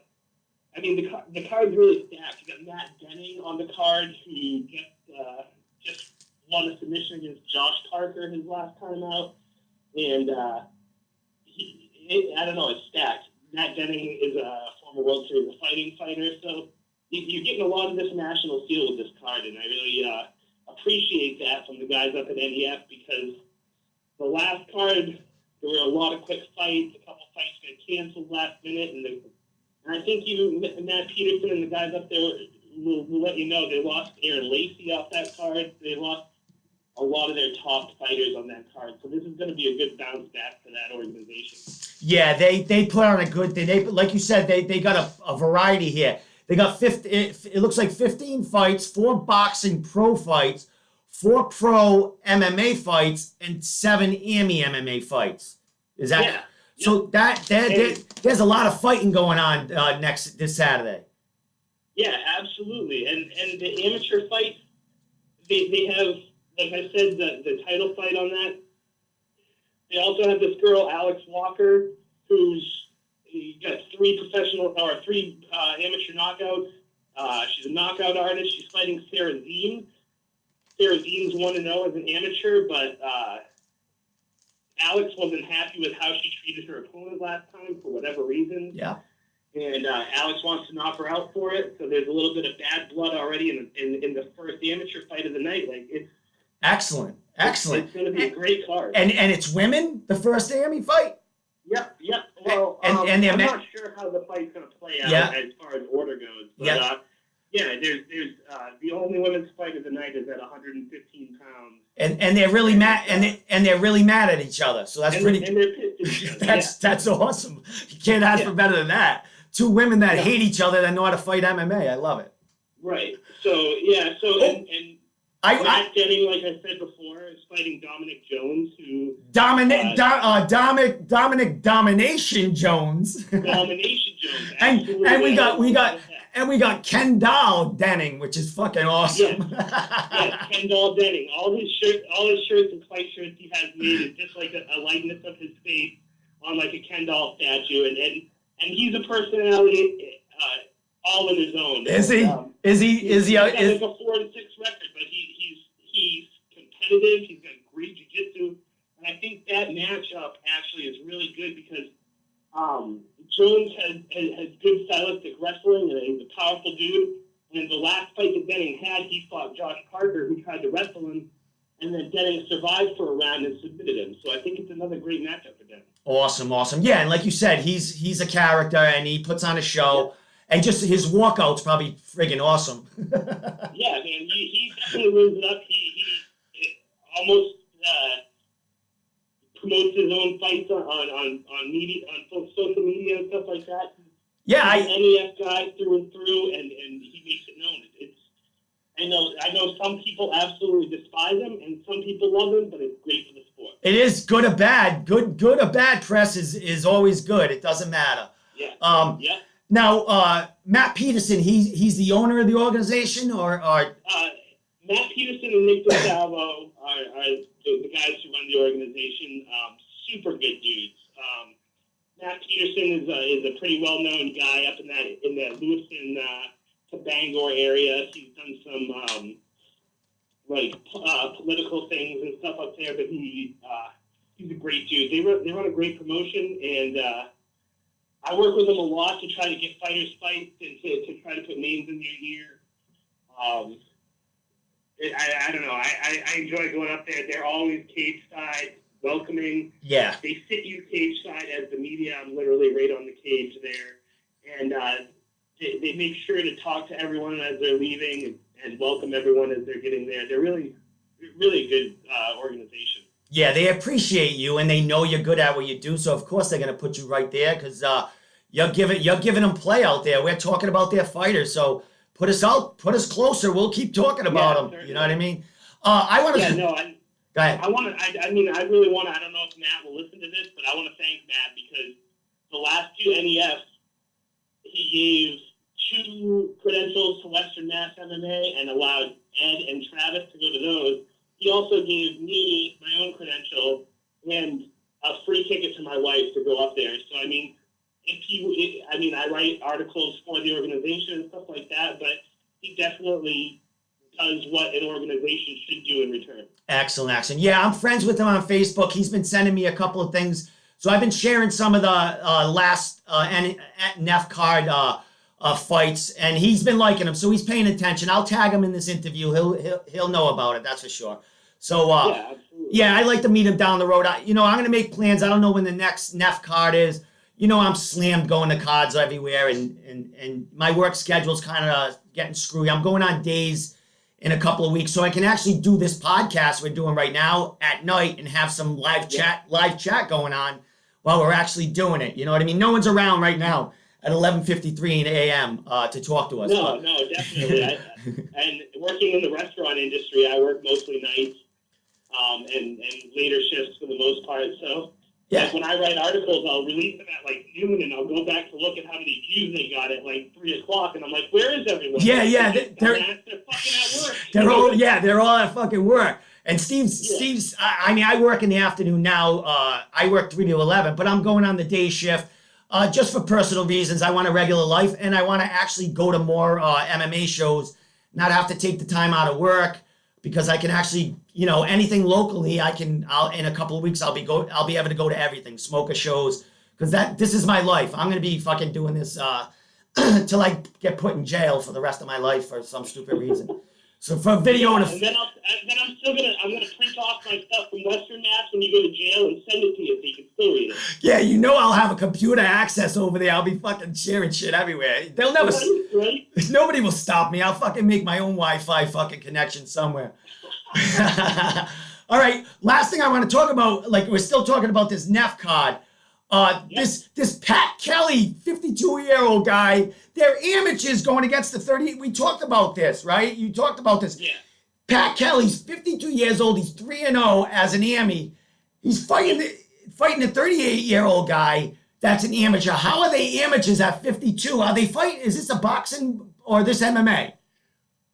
I mean, the card's really stacked. You got Matt Denning on the card, who just won a submission against Josh Parker his last time out, and I don't know, it's stacked. Matt Denning is a former World Series of Fighting fighter, so you're getting a lot of this national feel with this card, and I really appreciate that from the guys up at NEF, because the last card, there were a lot of quick fights. A couple fights got canceled last minute, and I think even Matt Peterson and the guys up there will let you know they lost Aaron Lacey off that card. They lost a lot of their top fighters on that card. So this is going to be a good bounce back for that organization. Yeah, they put on a good thing. They, like you said, they got a variety here. They got 50. It looks like 15 fights, 4 boxing pro fights, 4 pro MMA fights, and 7 AMI MMA fights. Is that? Yeah. So there's a lot of fighting going on this Saturday. Yeah, absolutely. And the amateur fights, they have, like I said, the title fight on that. They also have this girl, Alex Walker, who's got 3 amateur knockouts. She's a knockout artist. She's fighting Sarah Zeen. Sarah Zeen's 1-0 as an amateur, but Alex wasn't happy with how she treated her opponent last time for whatever reason. Yeah. And Alex wants to knock her out for it, so there's a little bit of bad blood already in the first amateur fight of the night. Like, it's excellent. It's going to be a great card. And it's women, the first AMI fight? Yep. Well, I'm not sure how the fight's going to play out as far as order goes. But, there's the only women's fight of the night is at 115 pounds. And they're really mad and they're really mad at each other. So that's and pretty. And they're pissed at each other. That's awesome. You can't ask for better than that. 2 women that hate each other that know how to fight MMA. I love it. Right. So yeah. So and I Matt Denning, like I said before, is fighting Dominic Jones, who Dominic Domination Jones. Domination Jones. and Absolutely. and we got Kendall Denning, which is fucking awesome. Yes, Kendall Denning. All his shirts and fight shirts he has made is just like a likeness of his face on like a Kendall statue, and he's a personality all in his own. Is he? Is he? He's got like a 4-6 record, but he's competitive. He's got great jiu-jitsu, and I think that matchup actually is really good because Jones has good stylistic wrestling, and he's a powerful dude. And the last fight that Denning had, he fought Josh Parker, who tried to wrestle him, and then Denning survived for a round and submitted him. So I think it's another great matchup for Denning. Awesome. Yeah, and like you said, he's a character, and he puts on a show. Yeah. And just his walkout's probably friggin' awesome. Yeah, man, he definitely lives it up. He almost promotes his own fights on media, on social media and stuff like that. Yeah, he's an NEF guy through and through, and he makes it known. I know some people absolutely despise him, and some people love him, but it's great for the sport. It is good or bad. Good or bad press is always good. It doesn't matter. Yeah. Yeah. Now, Matt Peterson, he's the owner of the organization, or Matt Peterson and Nick DeSalvo are the guys who run the organization. Super good dudes. Matt Peterson is a pretty well known guy up in that Lewiston to Bangor area. He's done some political things and stuff up there, but he's a great dude. They run a great promotion, and I work with them a lot to try to get fighters fights and to try to put names in their ear. I don't know. I enjoy going up there. They're always cage side, welcoming. Yeah. They sit you cage side as the media. I'm literally right on the cage there. And they make sure to talk to everyone as they're leaving and welcome everyone as they're getting there. They're really, really good organization. Yeah, they appreciate you, and they know you're good at what you do. So of course they're gonna put you right there because you're giving them play out there. We're talking about their fighters, so put us closer. We'll keep talking about them. Certainly. You know what I mean? I want to. Yeah, no. Go ahead. I really want to. I don't know if Matt will listen to this, but I want to thank Matt because the last 2 NEFs, he gave 2 credentials to Western Mass MMA and allowed Ed and Travis to go to those. He also gave me my own credential and a free ticket to my wife to go up there. So, I mean, I write articles for the organization and stuff like that, but he definitely does what an organization should do in return. Excellent. Yeah, I'm friends with him on Facebook. He's been sending me a couple of things. So I've been sharing some of the last NEF card fights, and he's been liking them. So he's paying attention. I'll tag him in this interview. He'll know about it. That's for sure. So yeah, absolutely. Yeah, I'd like to meet him down the road. I'm going to make plans. I don't know when the next NEF card is. I'm slammed going to cards everywhere, and my work schedule's kind of getting screwy. I'm going on days in a couple of weeks, so I can actually do this podcast we're doing right now at night and have some live chat going on while we're actually doing it. You know what I mean? No one's around right now at 11:53 a.m. To talk to us. No, definitely. And working in the restaurant industry, I work mostly nights and later shifts for the most part. So. Yeah. Like when I write articles, I'll release them at like noon, and I'll go back to look at how many views they got at like 3:00, and I'm like, "Where is everyone?" Yeah, they're fucking at work. They're all at fucking work. And Steve's. I work in the afternoon now. I work 3 to 11, but I'm going on the day shift just for personal reasons. I want a regular life, and I want to actually go to more MMA shows, not have to take the time out of work. Because I can actually, anything locally, in a couple of weeks I'll be able to go to everything, smoker shows, because this is my life. I'm gonna be fucking doing this till I get put in jail for the rest of my life for some stupid reason. So for video and then I'm gonna print off my stuff from Western Mass when you go to jail and send it to you so you can still read it. Yeah, I'll have a computer access over there. I'll be fucking sharing shit everywhere. They'll never. Right? Nobody will stop me. I'll fucking make my own Wi-Fi fucking connection somewhere. All right. Last thing I want to talk about, like we're still talking about this NEF card. This Pat Kelly, 52-year-old guy, they're amateurs going against the 38. We talked about this, right? You talked about this. Yeah. Pat Kelly's 52 years old. He's 3-0 as an Emmy. He's fighting a 38-year-old guy that's an amateur. How are they amateurs at 52? Are they fighting? Is this a boxing or this MMA?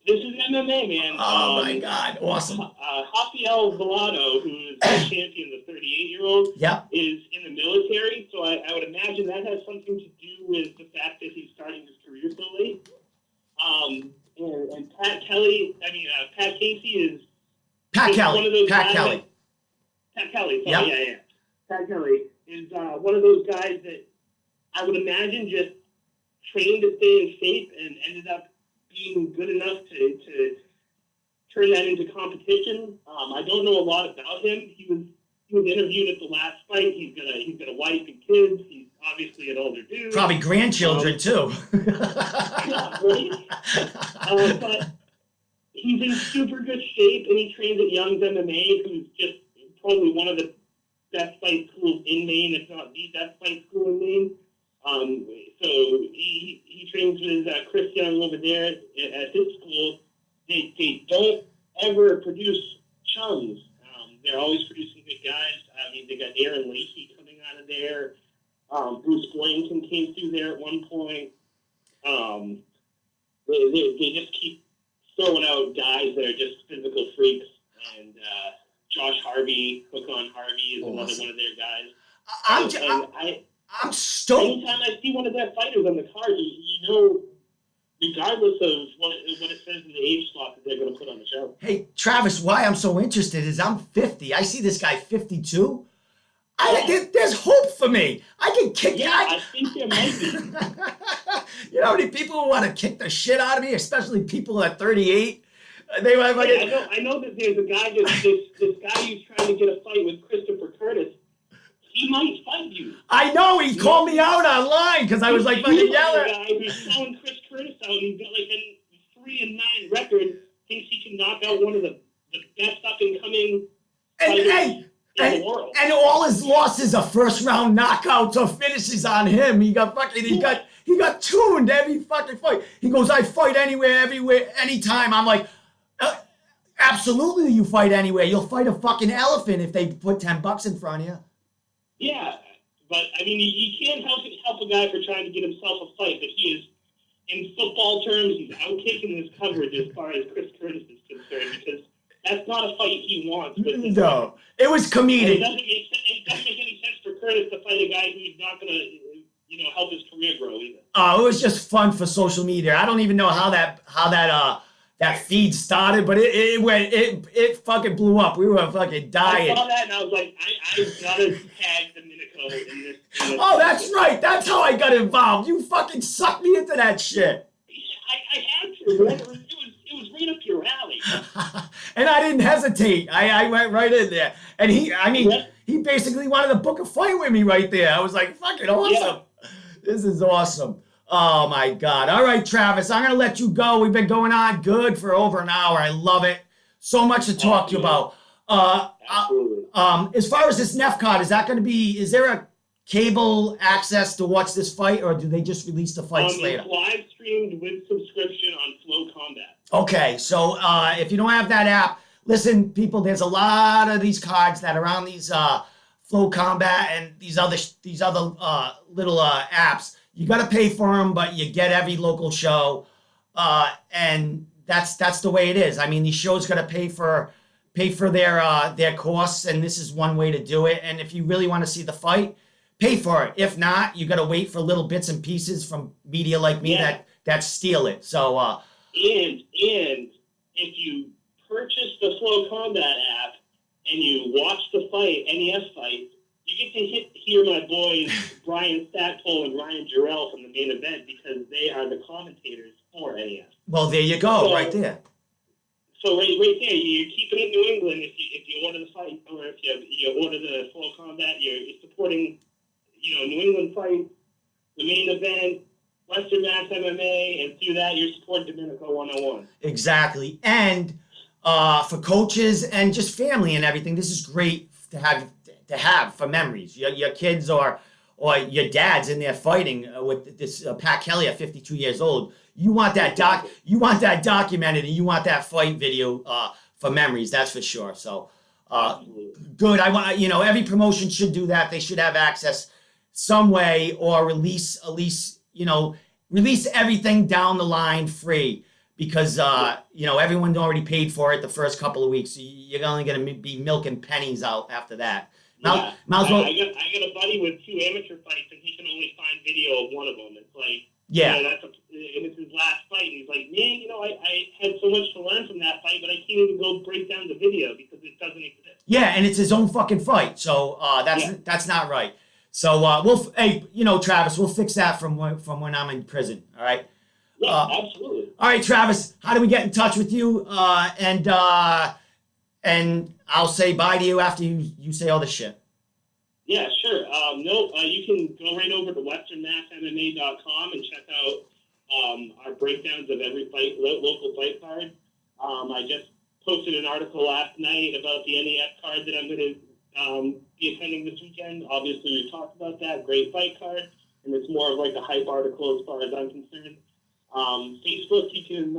This is MMA, man. Oh, my God. Awesome. Rafael Villado, who is the champion, the 38-year-old, Yep. is in the military. So I would imagine that has something to do with the fact that he's starting his career so late. And Pat Kelly, Pat Casey is Pat Kelly. one of those Pat guys Kelly. Pat Kelly. Yep. Yeah. Pat Kelly is one of those guys that I would imagine just trained to stay in shape and ended up being good enough to turn that into competition. I don't know a lot about him. He was interviewed at the last fight. He's got a wife and kids. He's obviously an older dude. Probably grandchildren, too. Yeah, right? But he's in super good shape, and he trains at Young's MMA, who's just probably one of the best fight schools in Maine, if not the best fight school in Maine. So he trains with Chris Young over there at his school. They don't ever produce chums. They're always producing good guys. I mean, they got Aaron Lacey coming out of there. Bruce Boyington came through there at one point. They just keep throwing out guys that are just physical freaks. And Josh Harvey, Hook on Harvey, is another one of their guys. I'm stoked. Anytime I see one of their fighters on the card, you know, regardless of what it says in the age slot that they're going to put on the show. Hey, Travis, why I'm so interested is I'm 50. I see this guy 52. There's hope for me. I can kick. Yeah, I think there might be. You know how many people want to kick the shit out of me, especially people at 38? They might. I know that there's a guy, this guy who's trying to get a fight with Christopher Curtis. He might fight you. I know. He called me out online because I was like fucking yelling. The guy who's calling Chris Curtis out, and he's got like a 3-9 record. Thinks he can knock out one of the best up and coming fighters in the world. And all his losses are first round knockouts or finishes on him. He got tuned every fucking fight. He goes, I fight anywhere, everywhere, anytime. I'm like, absolutely, you fight anywhere. You'll fight a fucking elephant if they put $10 in front of you. Yeah, but I mean, you can't help a guy for trying to get himself a fight, but he is, in football terms, he's outkicking his coverage as far as Chris Curtis is concerned, because that's not a fight he wants. No, it was comedic. It doesn't make any sense for Curtis to fight a guy who's not going to, help his career grow either. Oh, it was just fun for social media. I don't even know how that feed started, but it fucking blew up. We were fucking dying. I saw that and I was like, I gotta tag Domenico in this. Oh, that's right. That's how I got involved. You fucking sucked me into that shit. I had to. Man. It was right up your alley. And I didn't hesitate. I went right in there. And he basically wanted to book a fight with me right there. I was like, fucking awesome. Yeah. This is awesome. Oh, my God. All right, Travis, I'm going to let you go. We've been going on good for over an hour. I love it. So much to talk to you about. Absolutely. As far as this NEF card, is there a cable access to watch this fight, or do they just release the fights later? It's live streamed with subscription on Flow Combat. Okay, so if you don't have that app, listen, people, there's a lot of these cards that are on these Flow Combat and these other little apps. You got to pay for them, but you get every local show, and that's the way it is. I mean, these shows got to pay for their costs, and this is one way to do it. And if you really want to see the fight, pay for it. If not, you got to wait for little bits and pieces from media like me that steal it. So and if you purchase the Flow Combat app and you watch the fight, NES fight, you get to hear my boys Brian Stackpole and Ryan Jarrell from the main event, because they are the commentators for NES. Well, there you go, right there. So right there, you're keeping it New England if you order the fight, or if you order the Flow Combat, you're supporting, New England fight, the main event, Western Mass MMA, and through that, you're supporting Domenico 101. Exactly. And for coaches and just family and everything, this is great to have for memories. Your kids or or your dad's in there fighting with this Pat Kelly at 52 years old. You want that documented, and you want that fight video for memories. That's for sure. So good. I want every promotion should do that. They should have access some way, or release at least release everything down the line free, because everyone already paid for it the first couple of weeks. So you're only going to be milking pennies out after that. Yeah. Might as well. I got a buddy with 2 amateur fights, and he can only find video of one of them. It's like, and it's his last fight, and he's like, man, I had so much to learn from that fight, but I can't even go break down the video because it doesn't exist. Yeah, and it's his own fucking fight, so that's not right. So Travis, we'll fix that from when I'm in prison. All right. Yeah, absolutely. All right, Travis, how do we get in touch with you? And I'll say bye to you after you say all this shit. Yeah, sure. You can go right over to westernmassmma.com and check out our breakdowns of every local fight card. I just posted an article last night about the NEF card that I'm going to be attending this weekend. Obviously, we talked about that. Great fight card. And it's more of like a hype article as far as I'm concerned. Facebook, you can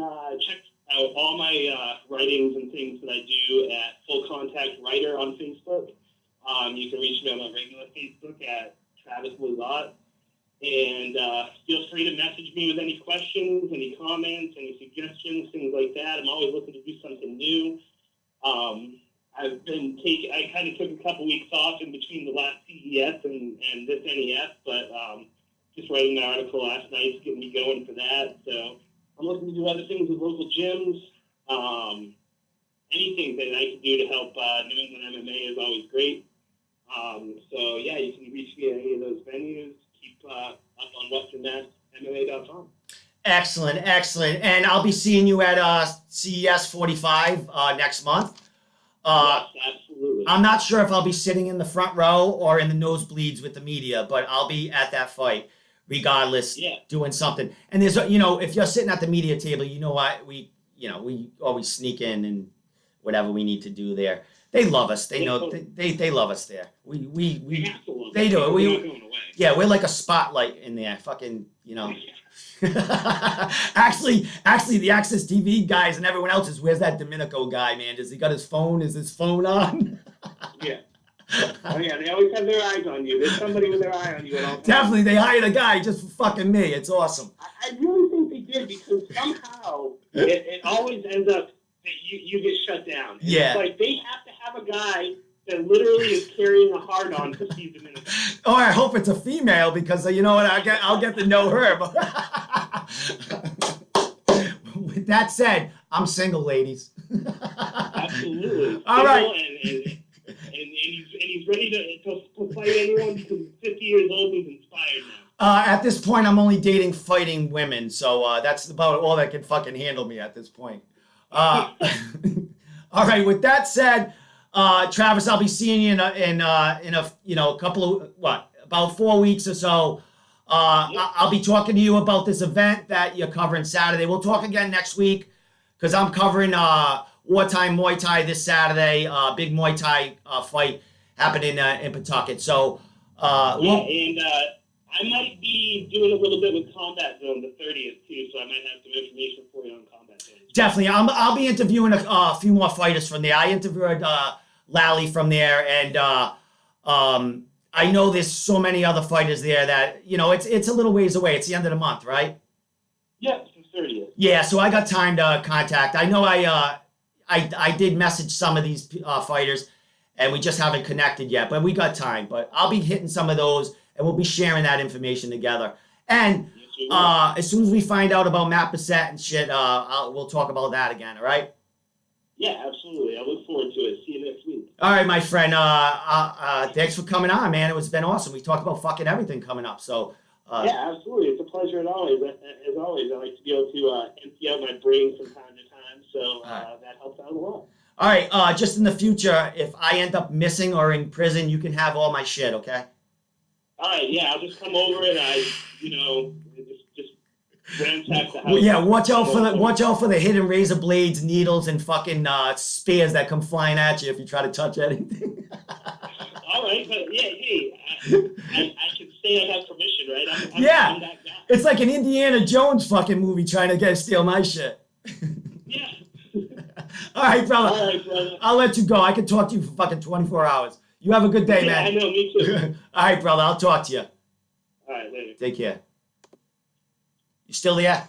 check out all my writings and things that I do at Full Contact Writer on Facebook. You can reach me on my regular Facebook at Travis Lizotte. And feel free to message me with any questions, any comments, any suggestions, things like that. I'm always looking to do something new. I kind of took a couple weeks off in between the last CES and this NEF, but just writing an article last night is getting me going for that. So I'm looking to do other things with local gyms. Anything that I can do to help New England MMA is always great. So yeah, you can reach me at any of those venues. Keep up on westernmassmma.com. Excellent. And I'll be seeing you at CES 45 next month. Yes, absolutely. I'm not sure if I'll be sitting in the front row or in the nosebleeds with the media, but I'll be at that fight regardless, doing something. And there's, if you're sitting at the media table, we always sneak in and whatever we need to do there. They love us. They know they love us there. We have to love they do. We're not going away. Yeah, we're like a spotlight in there. Fucking, Actually, the Access TV guys and everyone else where's that Domenico guy, man? Does he got his phone? Is his phone on? Yeah. Oh, yeah, they always have their eyes on you. There's somebody with their eye on you at all times. Definitely, they hired a guy just for fucking me. It's awesome. I really think they did, because somehow it always ends up that you get shut down. Yeah. It's like they have to have a guy that literally is carrying a hard-on to see the minute. Oh, I hope it's a female, because you know what? I'll get to know her. With that said, I'm single, ladies. Absolutely. All right. And he's ready to fight anyone because he's 50 years old and he's inspired now. At this point, I'm only dating fighting women, so that's about all that can fucking handle me at this point. All right. With that said, Travis, I'll be seeing you in a couple of about 4 weeks or so. I'll be talking to you about this event that you're covering Saturday. We'll talk again next week, because I'm covering Wartime Muay Thai this Saturday. Big Muay Thai fight happening in Pawtucket. So and I might be doing a little bit with Combat Zone the 30th too, so I might have some information for you on Combat Zone. Definitely, I'll be interviewing a few more fighters from there. I interviewed Lally from there, and I know there's so many other fighters there that it's a little ways away. It's the end of the month, right? Yeah, it's the 30th. Yeah, so I got time to contact. I know I did message some of these fighters, and we just haven't connected yet, but we got time. But I'll be hitting some of those, and we'll be sharing that information together. And as soon as we find out about Matt Bissett and shit, we'll talk about that again, all right? Yeah, absolutely. I look forward to it. See you next week. All right, my friend. Thanks for coming on, man. It's been awesome. We talked about fucking everything coming up. So. Yeah, absolutely. It's a pleasure as always. As always, I like to be able to empty out my brain from time to time, so that helps out a lot. All right. Just in the future, if I end up missing or in prison, you can have all my shit, okay? All right. Yeah, I'll just come over and just ransack the house. Well, yeah, watch out for the hidden razor blades, needles, and fucking spears that come flying at you if you try to touch anything. All right, but yeah, hey, I can say I have permission, right? Yeah. I'm that guy. It's like an Indiana Jones fucking movie trying to steal my shit. Yeah. All right, brother. All right, brother. I'll let you go. I can talk to you for fucking 24 hours. You have a good day, Yeah, man. I know, me too. All right, brother. I'll talk to you. All right, later. Take care. You still there?